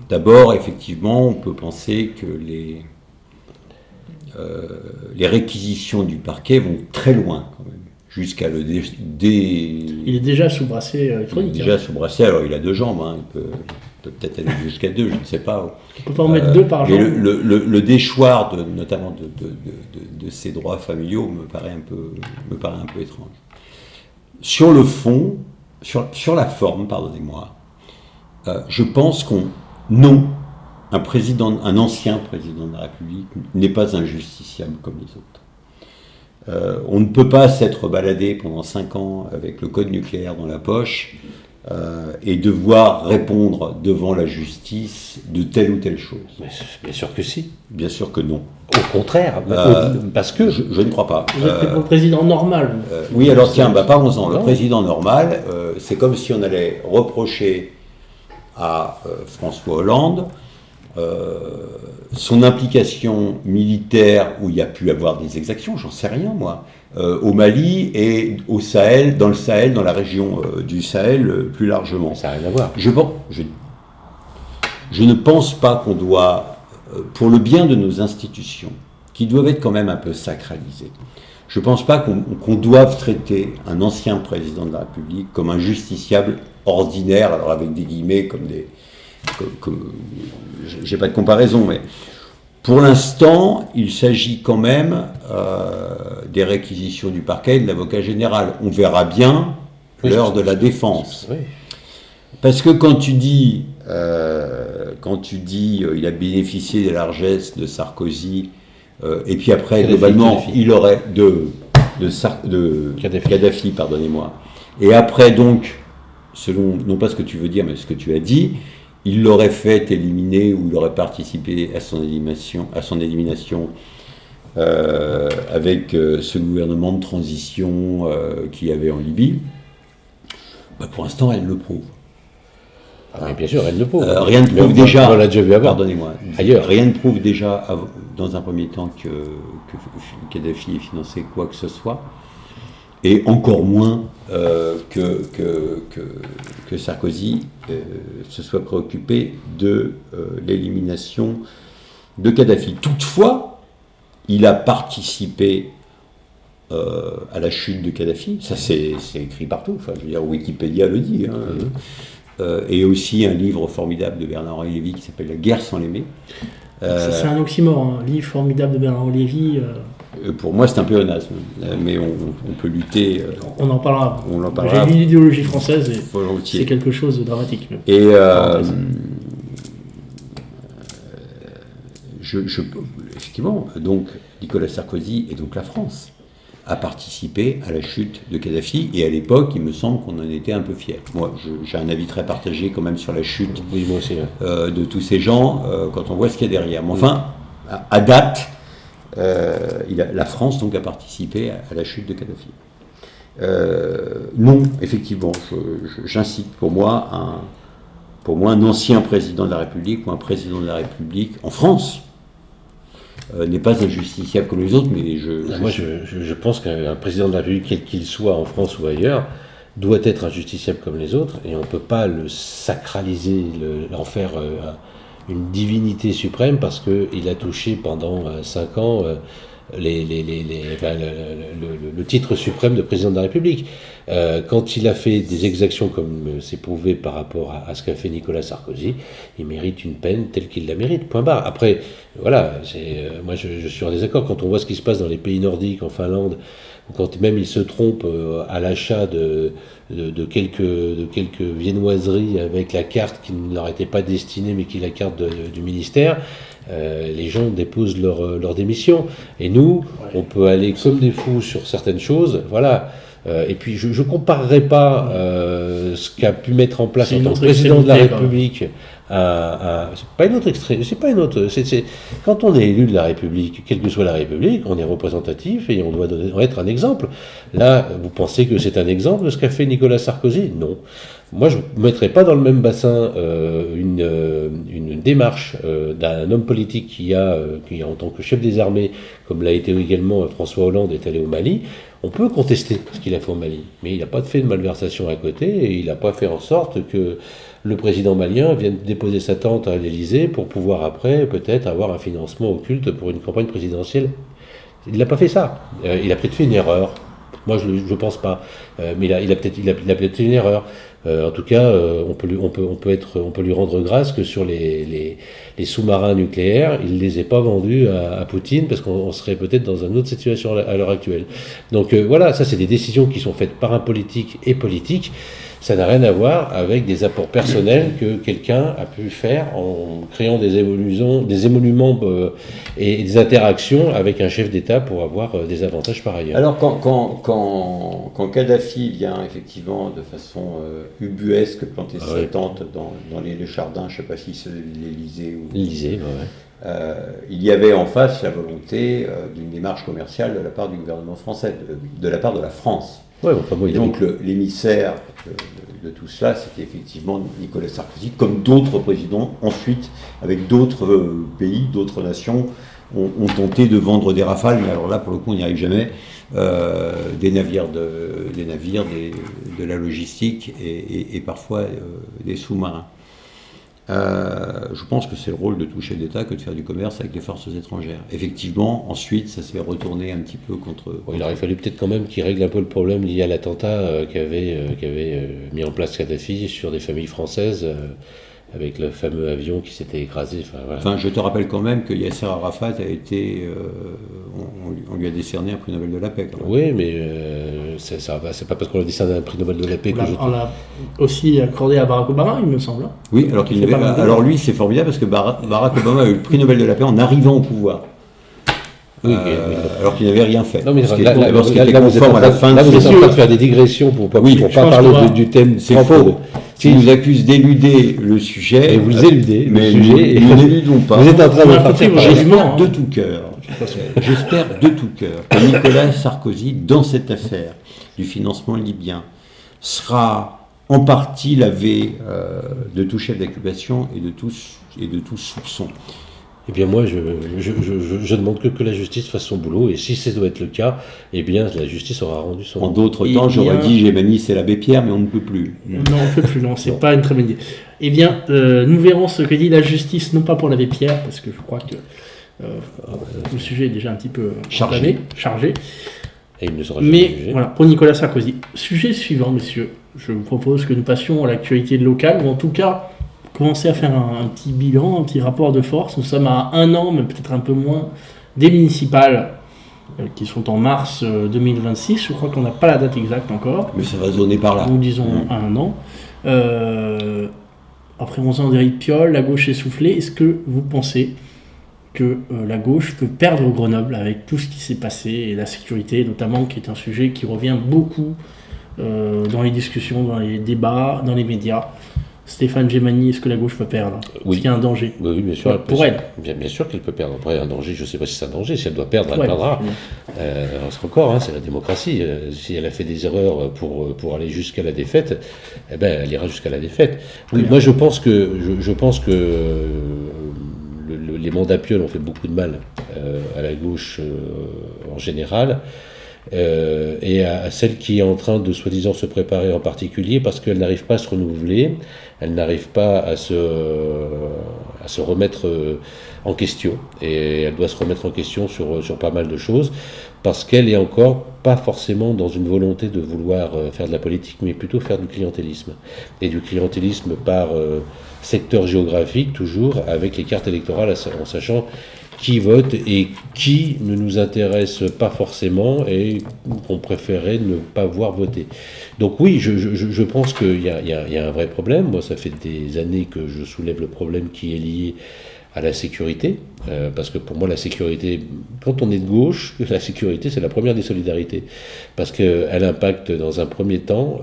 D'abord, effectivement, on peut penser que les réquisitions du parquet vont très loin quand même, jusqu'à le Il est déjà sous bracelet électronique. Il est déjà sous bracelet, alors il a 2 jambes, il peut peut-être aller jusqu'à 2, je ne sais pas. On peut pas en mettre 2 par jambe. Le déchoir notamment de ses droits familiaux me paraît un peu étrange. Sur le fond, sur la forme, pardonnez-moi, je pense un ancien président de la République n'est pas injusticiable comme les autres. On ne peut pas s'être baladé pendant 5 ans avec le code nucléaire dans la poche et devoir répondre devant la justice de telle ou telle chose. Bien sûr que si. Bien sûr que non. Au contraire, parce que... Je ne crois pas. Vous êtes le président normal. Oui, alors tiens, parlons-en. Le président normal, c'est comme si on allait reprocher à François Hollande son implication militaire, où il y a pu avoir des exactions, j'en sais rien moi, au Mali et au Sahel, dans la région du Sahel plus largement. Ça n'a rien à voir. Je ne pense pas qu'on doit, pour le bien de nos institutions, qui doivent être quand même un peu sacralisées, je ne pense pas qu'on doive traiter un ancien président de la République comme un justiciable ordinaire, alors avec des guillemets j'ai pas de comparaison, mais pour l'instant, il s'agit quand même des réquisitions du parquet et de l'avocat général. On verra bien l'heure de la défense. Oui. Parce que quand tu dis il a bénéficié des largesses de Sarkozy, et puis après, globalement, il aurait de Kadhafi, pardonnez-moi. Et après, donc, selon, non pas ce que tu veux dire, mais ce que tu as dit, il l'aurait fait éliminer ou il aurait participé à son élimination avec ce gouvernement de transition qu'il y avait en Libye. Pour l'instant, elle le prouve. Oui, bien sûr, elle le prouve. Rien ne prouve déjà. On l'a déjà vu avant. Pardonnez-moi. Ailleurs. Rien ne prouve déjà, dans un premier temps, que Kadhafi ait financé quoi que ce soit. Et encore moins que Sarkozy se soit préoccupé de l'élimination de Kadhafi. Toutefois, il a participé à la chute de Kadhafi, ça c'est écrit partout, enfin, je veux dire, Wikipédia le dit, et aussi un livre formidable de Bernard-Henri Lévy qui s'appelle La guerre sans l'aimer. C'est un oxymore, un livre formidable de Bernard-Henri Lévy. Pour moi, c'est un pléonasme, mais on peut lutter. On en parlera. On en parlera. J'ai lu l'idéologie française et volontiers. c'est quelque chose de dramatique. Et effectivement, donc Nicolas Sarkozy et donc la France a participé à la chute de Kadhafi, et à l'époque, il me semble qu'on en était un peu fiers. Moi, j'ai un avis très partagé quand même sur la chute moi aussi, de tous ces gens, quand on voit ce qu'il y a derrière. Mais enfin, à date, la France donc a participé à la chute de Kadhafi. Non, effectivement, j'incite pour moi un ancien président de la République ou un président de la République en France n'est pas injusticiable comme les autres, mais je pense qu'un président de la République, quel qu'il soit en France ou ailleurs, doit être injusticiable comme les autres, et on ne peut pas le sacraliser, en faire une divinité suprême parce qu'il a touché pendant 5 ans le titre suprême de président de la République. Quand il a fait des exactions comme c'est prouvé par rapport à ce qu'a fait Nicolas Sarkozy, il mérite une peine telle qu'il la mérite, point barre. Après, voilà, moi je suis en désaccord. Quand on voit ce qui se passe dans les pays nordiques, en Finlande, quand même il se trompe à l'achat de quelques viennoiseries avec la carte qui ne leur était pas destinée, mais qui est la carte du ministère, les gens déposent leur démission. Et nous, on peut aller comme des fous sur certaines choses, voilà. Et puis je ne comparerai pas ce qu'a pu mettre en place en tant que président de la République c'est pas une autre extrême, c'est pas une autre. Quand on est élu de la République, quelle que soit la République, on est représentatif et on doit être un exemple. Là, vous pensez que c'est un exemple de ce qu'a fait Nicolas Sarkozy ? Non. Moi, je ne mettrais pas dans le même bassin une démarche d'un homme politique qui en tant que chef des armées, comme l'a été également François Hollande, est allé au Mali. On peut contester ce qu'il a fait au Mali, mais il n'a pas fait de malversation à côté et il n'a pas fait en sorte que le président malien vienne déposer sa tente à l'Élysée pour pouvoir après peut-être avoir un financement occulte pour une campagne présidentielle. Il n'a pas fait ça. Il a peut-être fait une erreur. Moi, je ne pense pas. Mais il a peut-être fait une erreur. En tout cas, on peut lui rendre grâce que sur les sous-marins nucléaires, il ne les ait pas vendus à Poutine, parce qu'on serait peut-être dans une autre situation à l'heure actuelle. Donc voilà, ça c'est des décisions qui sont faites par un politique et politique. Ça n'a rien à voir avec des apports personnels que quelqu'un a pu faire en créant des émoluments et des interactions avec un chef d'État pour avoir des avantages par ailleurs. Alors quand Kadhafi vient effectivement de façon ubuesque planter sa tente dans les jardins, je ne sais pas si c'est l'Élysée ou... L'Élysée, ouais. Il y avait en face la volonté d'une démarche commerciale de la part du gouvernement français, de la part de la France. Ouais, enfin, bon, donc l'émissaire de tout cela, c'était effectivement Nicolas Sarkozy, comme d'autres présidents ensuite, avec d'autres pays, d'autres nations, ont tenté de vendre des Rafales, mais alors là, pour le coup, on n'y arrive jamais, des navires, de la logistique et parfois des sous-marins. Je pense que c'est le rôle de tout chef d'État que de faire du commerce avec les forces étrangères. Effectivement, ensuite, ça s'est retourné un petit peu contre... Il aurait fallu peut-être quand même qu'il règle un peu le problème lié à l'attentat qu'avait mis en place Kadhafi sur des familles françaises, avec le fameux avion qui s'était écrasé. Enfin, je te rappelle quand même que Yasser Arafat a été... on lui a décerné un prix Nobel de la paix. Quand même. Oui, mais c'est pas parce qu'on a décerné un prix Nobel de la paix on l'a aussi accordé à Barack Obama, il me semble. Oui, alors lui, c'est formidable parce que Barack Obama a eu le prix Nobel de la paix en arrivant au pouvoir. Oui, alors qu'il n'avait rien fait. Non, mais là, vous êtes en train de faire des digressions pour pas parler du thème. C'est faux. Si nous accuse d'éluder le sujet, et vous éludez le sujet, nous n'éludons pas. Vous êtes en train de j'espère de tout cœur. J'espère de tout cœur que Nicolas Sarkozy, dans cette affaire du financement libyen, sera en partie lavé de tout chef d'accusation et de tout soupçon. Eh bien moi, je demande que la justice fasse son boulot, et si ça doit être le cas, eh bien la justice aura rendu son En boulot. d'autres temps, j'aurais dit Gémani, c'est l'abbé Pierre, mais on ne peut plus. Non, on ne peut plus, non, c'est pas une très bonne idée. Eh bien, nous verrons ce que dit la justice, non pas pour l'abbé Pierre, parce que je crois que le sujet est déjà un petit peu chargé. Et il ne sera Mais jamais jugé. voilà, pour Nicolas Sarkozy. Sujet suivant, messieurs. Je vous propose que nous passions à l'actualité locale, ou en tout cas, commencer à faire un petit bilan, un petit rapport de force. Nous sommes à 1 an, mais peut-être un peu moins, des municipales qui sont en mars 2026. Je crois qu'on n'a pas la date exacte encore. Mais ça va zoner par là. Nous disons à 1 an. Après 11 ans d'Éric Piolle, la gauche essoufflée. Est-ce que vous pensez que la gauche peut perdre Grenoble avec tout ce qui s'est passé, et la sécurité notamment, qui est un sujet qui revient beaucoup dans les discussions, dans les débats, dans les médias? Stéphane Gémani, est-ce que la gauche peut perdre? Oui. Est-ce qu'il y a un danger? Oui, bien sûr. Pour elle. Bien sûr qu'elle peut perdre. Après, un danger, je ne sais pas si c'est un danger. Si elle doit perdre, elle Ouais, perdra. C'est encore, c'est la démocratie. Si elle a fait des erreurs pour aller jusqu'à la défaite, eh ben, elle ira jusqu'à la défaite. Oui, moi, je pense que les mandats Piolle ont fait beaucoup de mal à la gauche en général. Et à celle qui est en train de soi-disant se préparer en particulier, parce qu'elle n'arrive pas à se renouveler, elle n'arrive pas à se remettre en question, et elle doit se remettre en question sur pas mal de choses, parce qu'elle est encore pas forcément dans une volonté de vouloir faire de la politique, mais plutôt faire du clientélisme, et du clientélisme par secteur géographique, toujours avec les cartes électorales, en sachant qui vote et qui ne nous intéresse pas forcément et qu'on préférait ne pas voir voter. Donc oui, je pense qu'il y a un vrai problème. Moi, ça fait des années que je soulève le problème qui est lié à la sécurité, parce que pour moi la sécurité, quand on est de gauche, la sécurité c'est la première des solidarités, parce qu'elle impacte dans un premier temps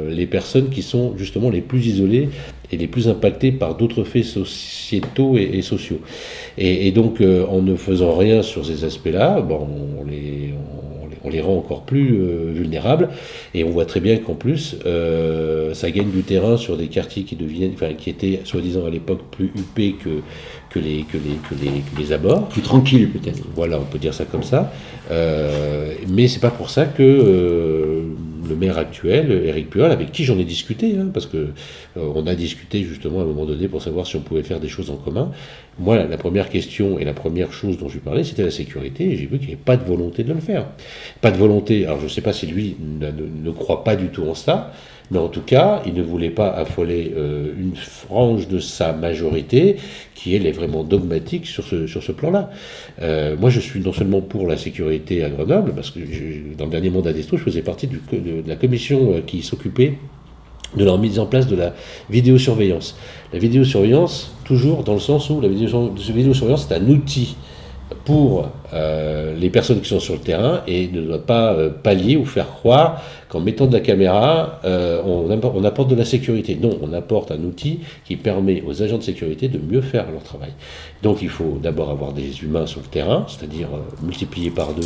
les personnes qui sont justement les plus isolées et les plus impactées par d'autres faits sociétaux et sociaux. Et donc en ne faisant rien sur ces aspects-là, bon, on les rend encore plus vulnérables, et on voit très bien qu'en plus ça gagne du terrain sur des quartiers qui étaient soi-disant à l'époque plus huppés que les abords. Plus tranquille peut-être. Voilà, on peut dire ça comme ça. Mais c'est pas pour ça que le maire actuel, Éric Piolle, avec qui j'en ai discuté, parce que on a discuté justement à un moment donné pour savoir si on pouvait faire des choses en commun. Moi, la première question et la première chose dont je lui parlais, c'était la sécurité, et j'ai vu qu'il n'y avait pas de volonté de le faire. Pas de volonté, alors je ne sais pas si lui ne croit pas du tout en ça, mais en tout cas, il ne voulait pas affoler une frange de sa majorité qui, elle, est vraiment dogmatique sur ce plan-là. Moi, je suis non seulement pour la sécurité à Grenoble, parce que dans le dernier mandat d'Estrou, je faisais partie de la commission qui s'occupait de leur mise en place de la vidéosurveillance. La vidéosurveillance, toujours dans le sens où la vidéosurveillance, c'est un outil pour les personnes qui sont sur le terrain, et ne doit pas pallier ou faire croire qu'en mettant de la caméra, on apporte de la sécurité. Non, on apporte un outil qui permet aux agents de sécurité de mieux faire leur travail. Donc il faut d'abord avoir des humains sur le terrain, c'est-à-dire multiplier par 2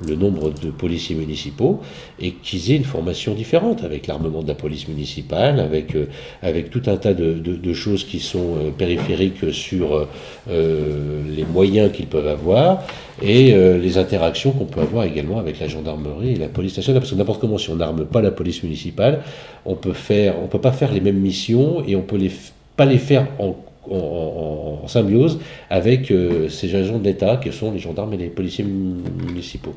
le nombre de policiers municipaux, et qu'ils aient une formation différente, avec l'armement de la police municipale, avec tout un tas de choses qui sont périphériques sur les moyens qu'ils peuvent avoir, et les interactions qu'on peut avoir également avec la gendarmerie et la police nationale, parce que n'importe comment, si on n'arme pas la police municipale, on peut pas faire les mêmes missions, et on peut pas les faire en symbiose avec ces agents de l'État qui sont les gendarmes et les policiers municipaux,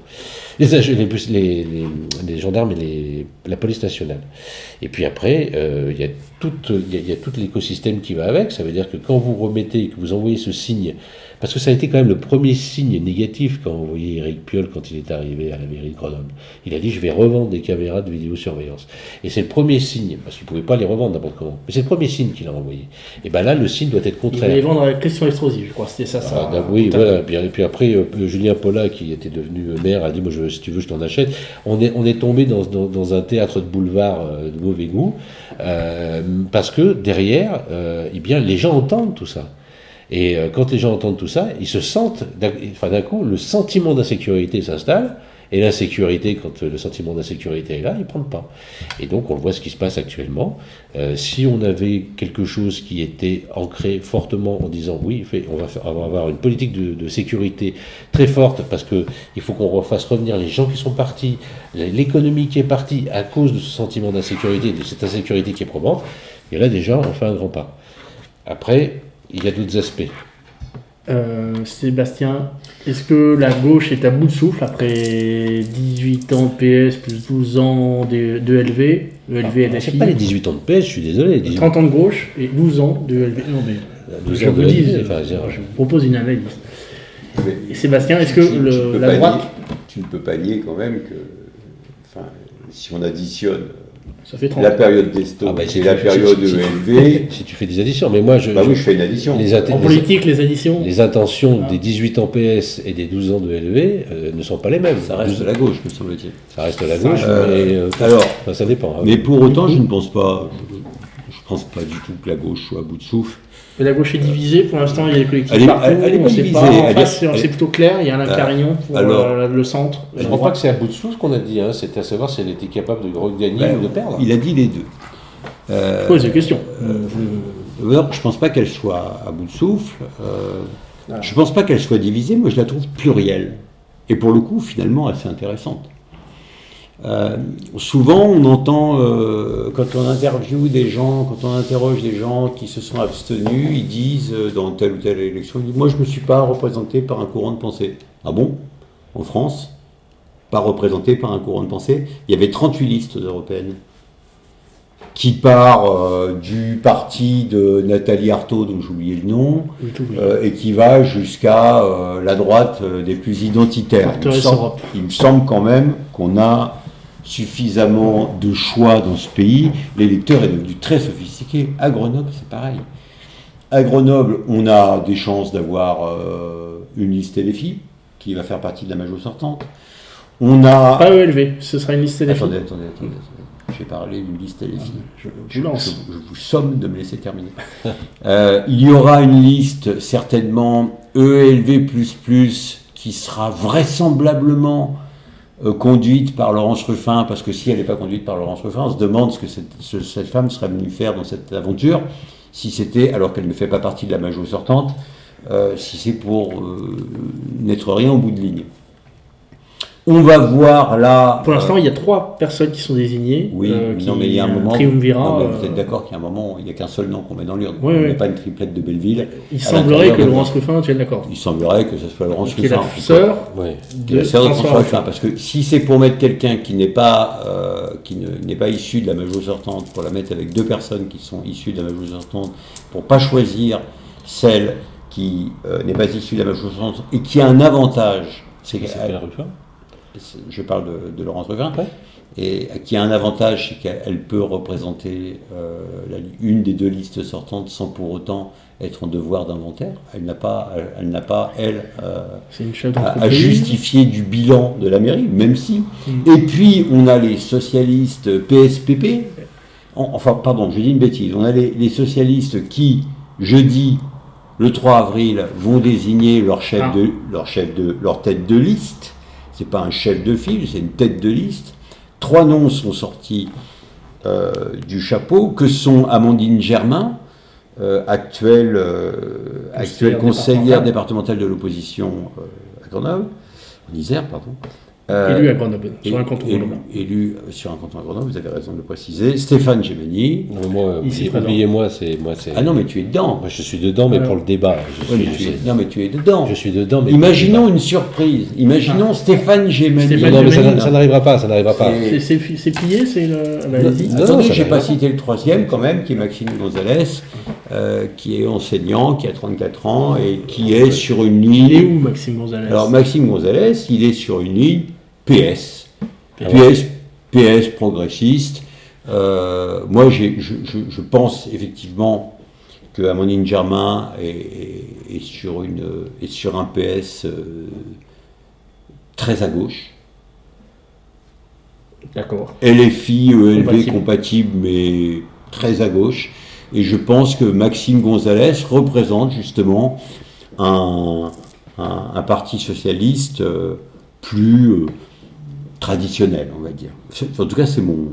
les gendarmes et la police nationale. Et puis après, il y a tout l'écosystème qui va avec. Ça veut dire que quand vous remettez, que vous envoyez ce signe, parce que ça a été quand même le premier signe négatif quand on voyait Éric Piolle quand il est arrivé à la mairie de Grenoble. Il a dit: je vais revendre des caméras de vidéosurveillance. Et c'est le premier signe, parce qu'il ne pouvait pas les revendre n'importe comment. Mais c'est le premier signe qu'il a envoyé. Et bien là, le signe doit être contraire. Il voulait vendre avec Christian Estrosi, je crois, c'était ça. Oui, voilà. Et puis après, Julien Paula, qui était devenu maire, a dit: moi, si tu veux, je t'en achète. On est tombé dans un théâtre de boulevard de mauvais goût, parce que derrière, eh bien, les gens entendent tout ça. Et quand les gens entendent tout ça, ils se sentent, d'un coup, le sentiment d'insécurité s'installe, Et l'insécurité, quand le sentiment d'insécurité est là, ils ne prennent pas. Et donc on voit ce qui se passe actuellement. Si on avait quelque chose qui était ancré fortement en disant oui, on va avoir une politique de sécurité très forte parce qu'il faut qu'on fasse revenir les gens qui sont partis, l'économie qui est partie à cause de ce sentiment d'insécurité, de cette insécurité qui est probante, et là déjà on fait un grand pas. Après, il y a d'autres aspects. Sébastien, est-ce que la gauche est à bout de souffle après 18 ans de PS plus 12 ans de LV, LFI? C'est pas les 18 ans de PS, je suis désolé. 30 ans de gauche et 12 ans de LV. Non, mais 12 je ans vous de dis, LV, je vous propose une analyse. Et Sébastien, est-ce que la droite... Tu ne peux pas nier quand même que, si on additionne ça fait 30. la période d'Esto et la période ELV... Si tu fais des additions, mais moi je... oui, je fais une addition. En politique, les additions... Les intentions des 18 ans PS et des 12 ans de LV ne sont pas les mêmes. Ça reste la gauche, me semble-t-il. Ça reste la gauche, mais alors, ça dépend. Mais pour autant, je ne pense pas... Je pense pas du tout que la gauche soit à bout de souffle. Mais la gauche est divisée, pour l'instant il y a des collectifs partout, elle est on pas sait divisée, pas, c'est plutôt clair, il y a Alain Carignon pour le centre. Je ne crois pas que c'est à bout de souffle ce qu'on a dit, c'était à savoir si elle était capable de gagner ou de perdre. Il a dit les deux. Pose des questions. Je ne pense pas qu'elle soit à bout de souffle, je ne pense pas qu'elle soit divisée, moi je la trouve plurielle. Et pour le coup, finalement, assez intéressante. Souvent, on entend, quand on interviewe des gens, quand on interroge des gens qui se sont abstenus, ils disent, dans telle ou telle élection, ils disent, moi je ne me suis pas représenté par un courant de pensée. Ah bon? En France? Pas représenté par un courant de pensée? Il y avait 38 listes européennes qui part du parti de Nathalie Arthaud, dont j'ai oublié le nom, et qui va jusqu'à la droite des plus identitaires. Il me semble quand même qu'on a suffisamment de choix dans ce pays. L'électeur est devenu très sophistiqué. À Grenoble, c'est pareil. À Grenoble, on a des chances d'avoir une liste LFI qui va faire partie de la majorité sortante. On a... Pas ELV, ce sera une liste LFI. Attendez. J'ai parlé d'une liste LFI. Je vous somme de me laisser terminer. Il y aura une liste certainement ELV++, qui sera vraisemblablement conduite par Laurence Ruffin, parce que si elle n'est pas conduite par Laurence Ruffin, on se demande ce que cette femme serait venue faire dans cette aventure, si c'était, alors qu'elle ne fait pas partie de la majorité sortante, si c'est pour n'être rien au bout de ligne. On va voir là... Pour l'instant, il y a 3 personnes qui sont désignées. Oui, non, mais il y a un moment... Triumvirat. Non, mais vous êtes d'accord qu'il y a un moment, il n'y a qu'un seul nom qu'on met dans l'urne. Oui, il n'y a pas une triplette de Belleville. Il semblerait que Laurence Ruffin tienne d'accord. Il semblerait que ce soit Laurence Ruffin. Qui est la sœur de François Ruffin. Parce que si c'est pour mettre quelqu'un qui n'est pas issu de la majorité sortante, pour la mettre avec 2 personnes qui sont issues de la majorité sortante, pour ne pas choisir celle qui n'est pas issue de la majorité sortante et qui a un avantage, c'est qu'elle... Je parle de Laurence Ruffin, et qui a un avantage, c'est qu'elle peut représenter une des 2 listes sortantes sans pour autant être en devoir d'inventaire. Elle n'a pas, à justifier du bilan de la mairie, même si. Et puis, on a les socialistes PSPP, je dis une bêtise, on a les socialistes qui, jeudi, le 3 avril, vont désigner leur tête de liste. C'est pas un chef de file, c'est une tête de liste. 3 noms sont sortis du chapeau, que sont Amandine Germain, actuelle conseillère départementale de l'opposition à Grenoble, en Isère, pardon. Élu à Grenoble, sur un canton Grenoble. Élu sur un canton à Grenoble, vous avez raison de le préciser. Stéphane Gémeny. Oubliez-moi, c'est... Ah non, mais tu es dedans. Moi, je suis dedans, mais pour le débat. Non, mais tu es dedans. Je suis dedans, mais... Imaginons une surprise. Imaginons Stéphane Gémeny. Non, mais ça n'arrivera pas, C'est plié, c'est le... Attendez, je n'ai pas cité le 3e quand même, qui est Maxime Gonzalez, qui est enseignant, qui a 34 ans, et qui est sur une ligne... Il est où, Maxime Gonzalez? Alors, Maxime Gonzalez, il est sur une ligne PS progressiste. Moi, je pense effectivement que Amandine Germain est sur un PS très à gauche. D'accord. LFI, ELV compatible, mais très à gauche. Et je pense que Maxime Gonzalez représente justement un parti socialiste plus traditionnel, on va dire. En tout cas, c'est mon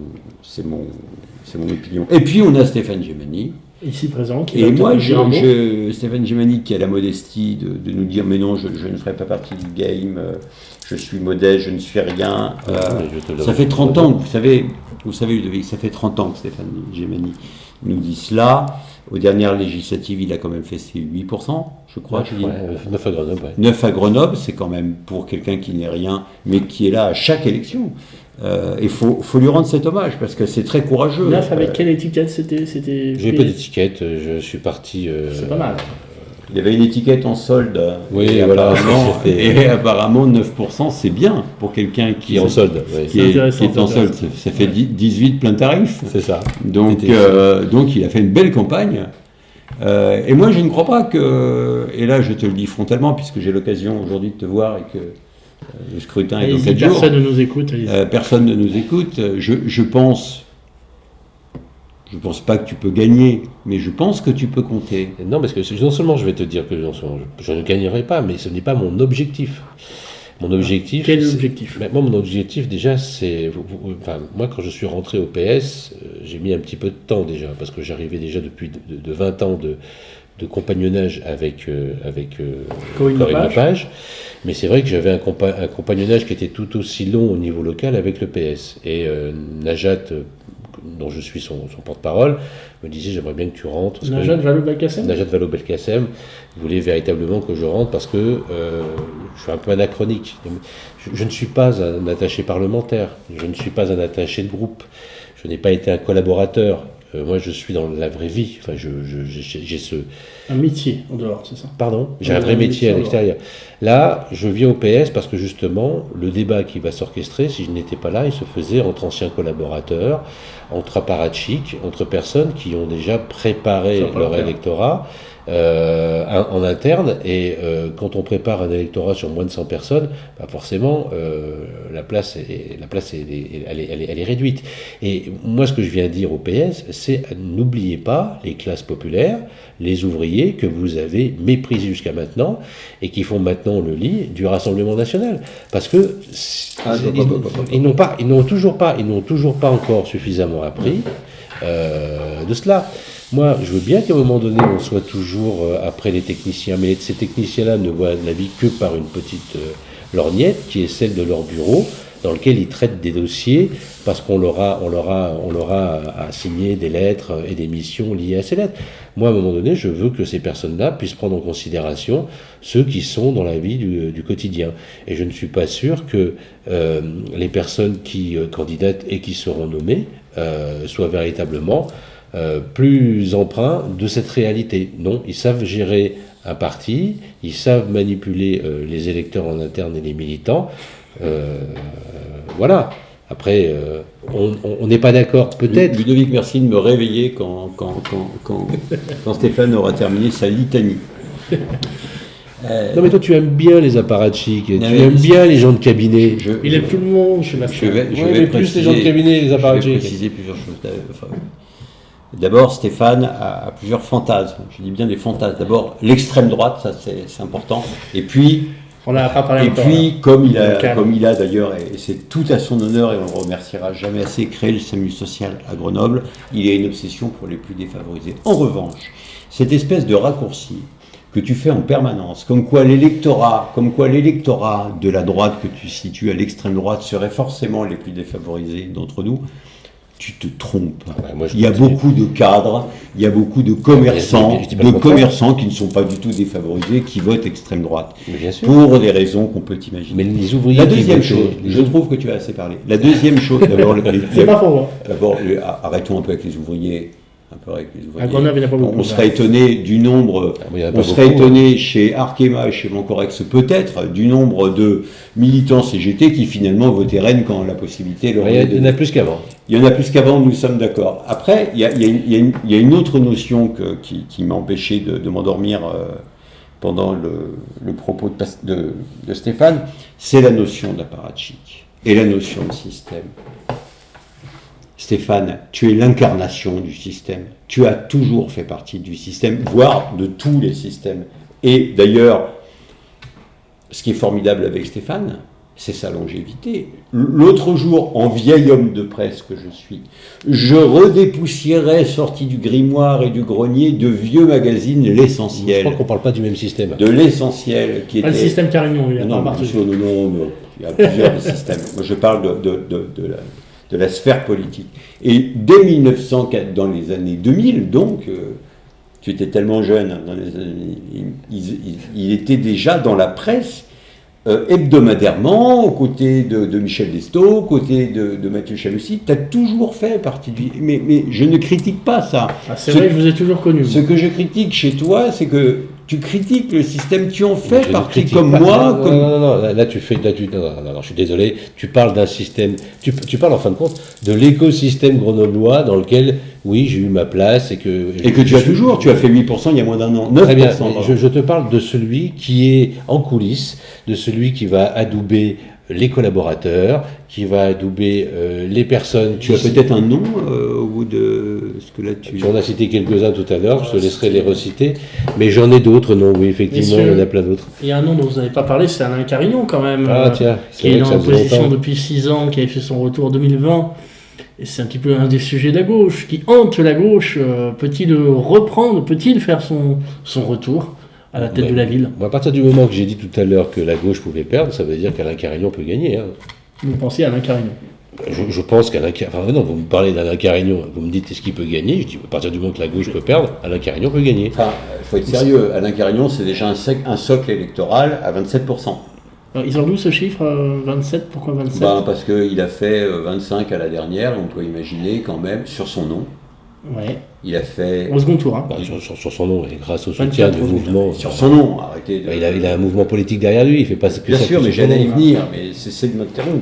opinion. Et puis, on a Stéphane Gemani. Ici présent. Et moi, Stéphane Gemani, qui a la modestie de nous dire, mais non, je ne ferai pas partie du game, je suis modeste, je ne suis rien. Ça fait 30 ans, vous savez, Ludovic, ça fait 30 ans que Stéphane Gemani nous dit cela. Aux dernières législatives, il a quand même fait ses 8%, je crois. 9 à Grenoble. Ouais. 9 à Grenoble, c'est quand même pour quelqu'un qui n'est rien, mais qui est là à chaque élection. Il faut lui rendre cet hommage, parce que c'est très courageux. 9 avec quelle étiquette c'était J'ai pas d'étiquette, je suis parti... c'est pas mal. Il y avait une étiquette en solde. Oui, et apparemment 9%, c'est bien pour quelqu'un qui est en solde. Oui. Qui est en solde. Ça fait 18 plein tarif. C'est ça. Donc il a fait une belle campagne. Et moi, je ne crois pas que... Et là, je te le dis frontalement, puisque j'ai l'occasion aujourd'hui de te voir et que le scrutin est dans 7 jours. Personne ne nous écoute. Personne ne nous écoute. Je pense pas que tu peux gagner, mais je pense que tu peux compter. Non, parce que non seulement je vais te dire que je ne gagnerai pas, mais ce n'est pas mon objectif. Mon objectif... Quel objectif ? Moi, mon objectif, déjà, c'est... moi, quand je suis rentré au PS, j'ai mis un petit peu de temps, déjà, parce que j'arrivais déjà depuis de 20 ans de compagnonnage avec Corinne Lepage. Mais c'est vrai que j'avais un compagnonnage qui était tout aussi long au niveau local avec le PS. Et Najat... dont je suis son porte-parole, me disait j'aimerais bien que tu rentres. Najat Vallaud-Belkacem Najat Vallaud-Belkacem voulait véritablement que je rentre parce que je suis un peu anachronique. Je ne suis pas un attaché parlementaire, je ne suis pas un attaché de groupe, je n'ai pas été un collaborateur. Moi, je suis dans la vraie vie. Enfin, j'ai ce... Un métier en dehors, c'est ça ? Pardon ? J'ai un vrai métier à l'extérieur. Là, je viens au PS parce que justement, le débat qui va s'orchestrer, si je n'étais pas là, il se faisait entre anciens collaborateurs, entre apparatchiks, entre personnes qui ont déjà préparé leur électorat en interne. Et quand on prépare un électorat sur moins de 100 personnes, bah forcément, la place elle est réduite. Et moi, ce que je viens dire au PS, c'est n'oubliez pas les classes populaires, les ouvriers que vous avez méprisés jusqu'à maintenant et qui font maintenant le lit du Rassemblement national. Parce que ils n'ont toujours pas encore suffisamment appris de cela. Moi, je veux bien qu'à un moment donné, on soit toujours après les techniciens, mais ces techniciens-là ne voient la vie que par une petite lorgnette, qui est celle de leur bureau, dans lequel ils traitent des dossiers, parce qu'on leur a assigné des lettres et des missions liées à ces lettres. Moi, à un moment donné, je veux que ces personnes-là puissent prendre en considération ceux qui sont dans la vie du quotidien. Et je ne suis pas sûr que les personnes qui candidatent et qui seront nommées soient véritablement plus emprunts de cette réalité. Non, ils savent gérer un parti, ils savent manipuler les électeurs en interne et les militants. Voilà. Après, on n'est pas d'accord, peut-être. Ludovic, merci de me réveiller quand Stéphane aura terminé sa litanie. Non mais toi tu aimes bien les apparatchiks, tu aimes bien les gens de cabinet. Il aime tout le monde chez ma Je vais plus les gens de cabinet, les apparatchiks. Je vais préciser plusieurs choses. D'abord, Stéphane a plusieurs fantasmes. Je dis bien des fantasmes. D'abord, l'extrême droite, ça c'est important. Et puis, on n'a pas parlé encore. Et puis, comme il a d'ailleurs, et c'est tout à son honneur, et on ne le remerciera jamais assez, créé le SAMU social à Grenoble, il a une obsession pour les plus défavorisés. En revanche, cette espèce de raccourci que tu fais en permanence, comme quoi l'électorat de la droite que tu situes à l'extrême droite serait forcément les plus défavorisés d'entre nous, tu te trompes. Il y a beaucoup de cadres, il y a beaucoup de commerçants, qui ne sont pas du tout défavorisés, qui votent extrême droite. Pour des raisons qu'on peut imaginer. Mais les ouvriers. La deuxième chose, je trouve que tu as assez parlé. La deuxième chose, d'abord, c'est pas faux. D'abord, arrêtons un peu avec les ouvriers. On serait étonné du nombre, étonné chez Arkema et chez Mancorex peut-être du nombre de militants CGT qui finalement votaient Rennes quand la possibilité leur est donnée. Il y en a plus qu'avant. Il y en a plus qu'avant, nous sommes d'accord. Après, il y a une autre notion qui m'a empêché de m'endormir pendant le propos de Stéphane, c'est la notion d'apparatchik et la notion de système. Stéphane, tu es l'incarnation du système. Tu as toujours fait partie du système, voire de tous les systèmes. Et d'ailleurs, ce qui est formidable avec Stéphane, c'est sa longévité. L'autre jour, en vieil homme de presse que je suis, je redépoussiérais, sorti du grimoire et du grenier, de vieux magazines, l'essentiel. Je crois qu'on ne parle pas du même système. De l'essentiel qui était... Le système Carignon, il y a non, pas partout. non, il y a plusieurs systèmes. Moi, je parle de la sphère politique. Et dès 1904, dans les années 2000, donc, tu étais tellement jeune, dans les années, il était déjà dans la presse, hebdomadairement, aux côtés de Michel Destot, aux côtés de Mathieu Chalussy. Tu as toujours fait partie du... Mais je ne critique pas ça. Ah, c'est vrai que je vous ai toujours connu. Ce que je critique chez toi, c'est que tu critiques le système, tu en fais partie comme pas, moi. Non, là tu fais... non, je suis désolé, tu parles d'un système... Tu parles en fin de compte de l'écosystème grenoblois dans lequel, oui, j'ai eu ma place et que... Et que tu as toujours, tu as fait 8% il y a moins d'un an, 9%. Très bien, je te parle de celui qui est en coulisses, de celui qui va adouber les collaborateurs, qui va adouber les personnes... Tu as peut-être un nom au bout de ce que là tu... Tu en as cité quelques-uns tout à l'heure, je te laisserai les reciter, mais j'en ai d'autres, non, oui, effectivement, il y en a plein d'autres. Il y a un nom dont vous n'avez pas parlé, c'est Alain Carignon quand même, Ah tiens, qui est en position depuis 6 ans, qui a fait son retour en 2020, et c'est un petit peu un des sujets de la gauche, qui hante la gauche. Peut-il le reprendre, peut-il faire son retour à la tête de la ville? À partir du moment que j'ai dit tout à l'heure que la gauche pouvait perdre, ça veut dire qu'Alain Carignon peut gagner. Hein. Vous pensez à Alain Carignon? Je pense qu'Alain Carignon... Enfin non, vous me parlez d'Alain Carignon, vous me dites est-ce qu'il peut gagner? Je dis à partir du moment que la gauche peut perdre, Alain Carignon peut gagner. Enfin, il faut être sérieux, Alain Carignon, c'est déjà un socle électoral à 27%. Alors, ils ont d'où ce chiffre, 27? Pourquoi 27? Parce qu'il a fait 25 à la dernière, on peut imaginer quand même, sur son nom. Ouais. Il a fait... Au second tour. Hein. Sur son nom, et grâce au soutien du mouvement... Sur son nom, arrêtez de... Il a un mouvement politique derrière lui, il fait pas que Bien ça. sûr, mais j'allais y venir, mais c'est de notre terreau.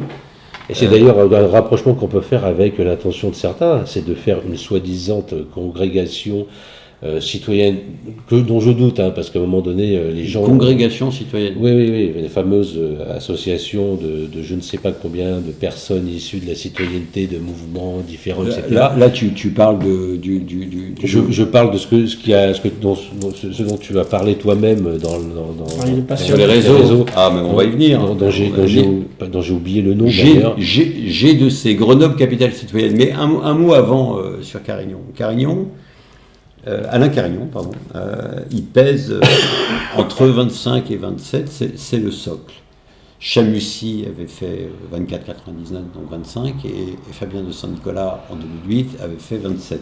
Et c'est d'ailleurs un rapprochement qu'on peut faire avec l'intention de certains, c'est de faire une soi-disant congrégation citoyenne, dont je doute, hein, parce qu'à un moment donné, les gens... Congrégation citoyenne. Oui, les fameuses associations de je ne sais pas combien de personnes issues de la citoyenneté, de mouvements différents, etc. Là tu parles du... Je parle de ce dont tu as parlé toi-même sur les réseaux. Ah, mais on va y venir. Dont j'ai oublié le nom d'ailleurs. J'ai de ces Grenoble Capitale Citoyenne. Mais un mot avant sur Carignon. Alain Carignon, pardon. Il pèse entre 25 et 27, c'est le socle. Chamussy avait fait 24,99, donc 25, et Fabien de Saint-Nicolas en 2008 avait fait 27.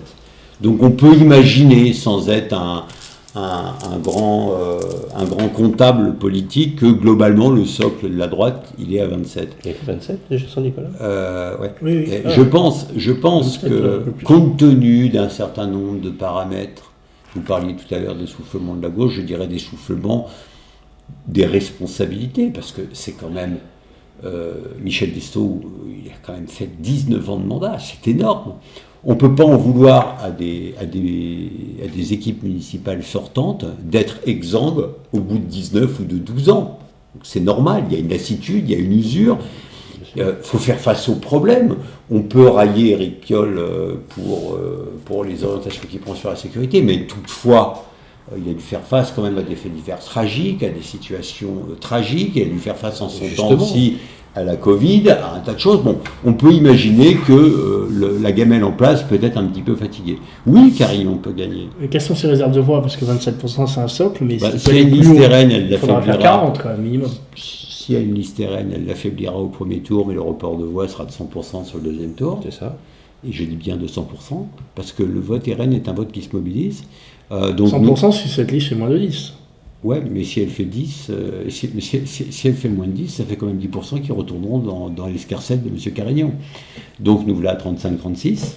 Donc on peut imaginer, sans être un grand comptable politique, que globalement le socle de la droite, il est à 27. Il est à 27 déjà Saint-Nicolas ouais. Oui. Je pense que, compte tenu d'un certain nombre de paramètres, vous parliez tout à l'heure d'essoufflement de la gauche, je dirais d'essoufflement des responsabilités, parce que c'est quand même Michel Destot, il a quand même fait 19 ans de mandat, c'est énorme. On ne peut pas en vouloir à des équipes municipales sortantes d'être exsangues au bout de 19 ou de 12 ans. C'est normal, il y a une lassitude, il y a une usure. Il faut faire face aux problèmes. On peut railler Éric Piolle pour les orientations qu'il prend sur la sécurité, mais toutefois, il a dû faire face quand même à des faits divers tragiques, à des situations tragiques, il a dû faire face en son temps aussi à la Covid, à un tas de choses. Bon, on peut imaginer que la gamelle en place peut être un petit peu fatiguée. Oui, Carignon peut gagner. Et quelles sont ses réserves de voix? Parce que 27% c'est un socle, mais si il y a une liste RN, elle l'affaiblira. Il faudra faire 40 quand même, minimum. S'il y a une liste RN, elle l'affaiblira au premier tour, mais le report de voix sera de 100% sur le deuxième tour. C'est ça. Et je dis bien de 100%, parce que le vote RN est un vote qui se mobilise. Donc 100% si cette liste fait moins de 10. Ouais, mais si elle fait 10, si elle fait moins de 10, ça fait quand même 10% qui retourneront dans l'escarcelle de M. Carignon. Donc nous voilà à 35-36.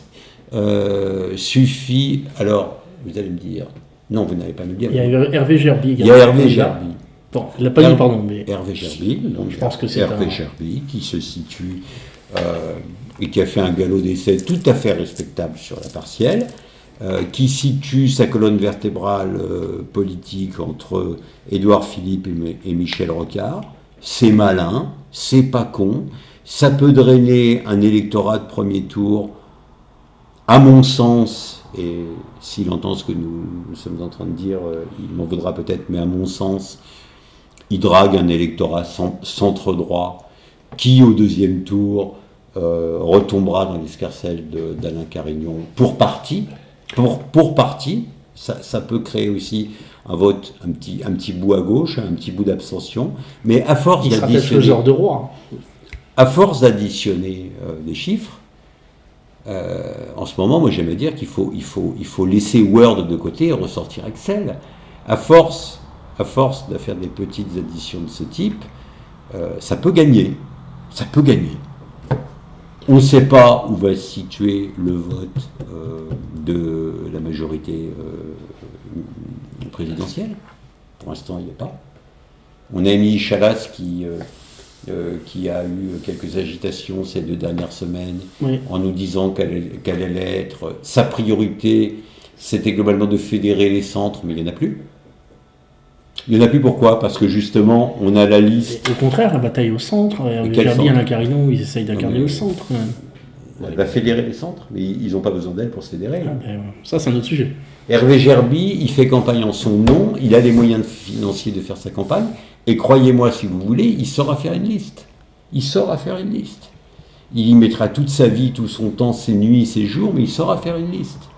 Suffit, alors, vous allez me dire, non, vous n'allez pas me le dire. Il y a Hervé Gerby. Il y a Hervé Gerby. Bon, il l'a pas dit, pardon. Mais... Hervé Gerby, donc je pense que c'est Hervé Gerby qui se situe et qui a fait un galop d'essai tout à fait respectable sur la partielle. Qui situe sa colonne vertébrale politique entre Édouard Philippe et Michel Rocard. C'est malin, c'est pas con, ça peut drainer un électorat de premier tour, à mon sens, et s'il entend ce que nous sommes en train de dire, il m'en voudra peut-être, mais à mon sens, il drague un électorat centre-droit qui au deuxième tour retombera dans l'escarcelle d'Alain Carignon pour partie. Pour partie, ça peut créer aussi un vote, un petit bout à gauche, un petit bout d'abstention, mais à force faiseur de roi. À force d'additionner des chiffres, en ce moment, moi j'aime dire qu'il faut laisser Word de côté et ressortir Excel. À force de faire des petites additions de ce type, ça peut gagner. Ça peut gagner. On ne sait pas où va se situer le vote de la majorité présidentielle. Pour l'instant, il n'y est pas. On a mis Chalas qui a eu quelques agitations ces 2 dernières semaines, oui, en nous disant qu'elle allait être... Sa priorité, c'était globalement de fédérer les centres, mais il n'y en a plus. Il n'y en a plus pourquoi ? Parce que justement, on a la liste... Au contraire, la bataille au centre, Gerby, Alain Carignon, ils essayent d'incarner le centre. Elle va fédérer les centres, mais ils n'ont pas besoin d'elle pour se fédérer. Ça, c'est un autre sujet. Hervé Gerby, il fait campagne en son nom, il a les moyens financiers de faire sa campagne, et croyez-moi, si vous voulez, il saura faire une liste. Il saura faire une liste. Il y mettra toute sa vie, tout son temps, ses nuits, ses jours, mais il saura faire une liste.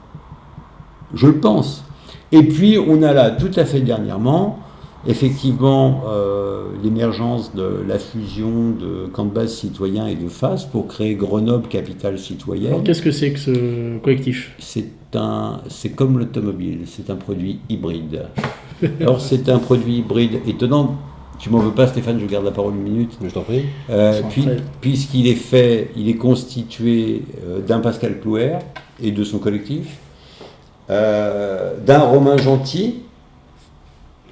Je le pense. Et puis, on a là, tout à fait dernièrement, effectivement, l'émergence de la fusion de camp de base citoyen et de FAS pour créer Grenoble Capitale Citoyenne. Alors, qu'est-ce que c'est que ce collectif ? C'est comme l'automobile, c'est un produit hybride. Alors, c'est un produit hybride étonnant. Tu m'en veux pas, Stéphane, je garde la parole une minute. Je t'en prie. Puisqu'il est constitué d'un Pascal Plouer et de son collectif, d'un Romain Gentil.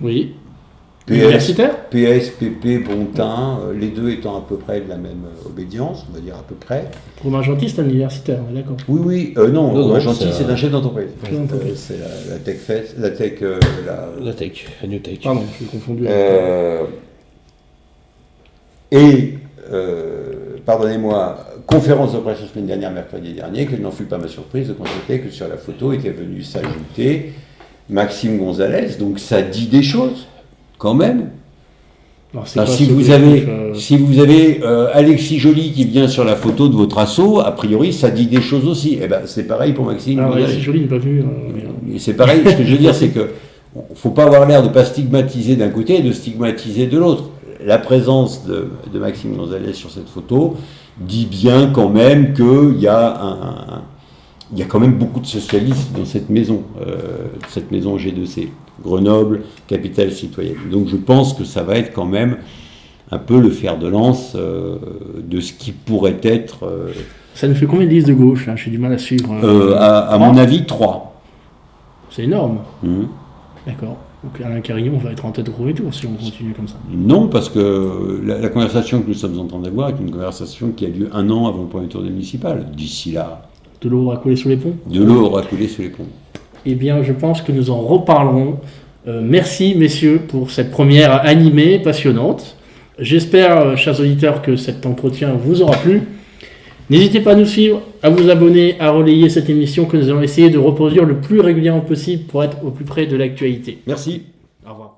Oui. Universitaire ? PS, PP, Bontin, les deux étant à peu près de la même obédience, on va dire à peu près. Romain Gentil, c'est un universitaire, on est d'accord ? Oui. Non, Romain Gentil, c'est un chef d'entreprise. C'est la Tech Fest, la Tech... La Tech, la New Tech. Pardon, je suis confondu. Pardonnez-moi, conférence de presse la semaine dernière, mercredi dernier, quelle n'en fut pas ma surprise de constater que sur la photo était venu s'ajouter Maxime Gonzalez, donc ça dit des choses. Quand même. Alors, si vous avez Alexis Joly qui vient sur la photo de votre assaut, a priori ça dit des choses aussi. Eh ben c'est pareil pour Maxime. Alors, Alexis Joly n'est pas venu. C'est pareil. Ce que je veux dire, c'est que faut pas avoir l'air de pas stigmatiser d'un côté et de stigmatiser de l'autre. La présence de Maxime Gonzalez sur cette photo dit bien quand même qu'il y a il y a quand même beaucoup de socialistes dans cette maison G2C, Grenoble, capitale citoyenne. Donc je pense que ça va être quand même un peu le fer de lance de ce qui pourrait être... Ça nous fait combien de listes de gauche, là ? J'ai du mal à suivre. À mon avis, 3. C'est énorme. D'accord. Donc Alain Carignon va être en tête au premier tour si on continue comme ça. Non, parce que la conversation que nous sommes en train d'avoir est une conversation qui a lieu 1 an avant le premier tour des municipales. D'ici là... De l'eau aura coulé sous les ponts ? De l'eau aura coulé sous les ponts. Eh bien, je pense que nous en reparlerons. Merci, messieurs, pour cette première animée, passionnante. J'espère, chers auditeurs, que cet entretien vous aura plu. N'hésitez pas à nous suivre, à vous abonner, à relayer cette émission que nous allons essayer de reproduire le plus régulièrement possible pour être au plus près de l'actualité. Merci. Au revoir.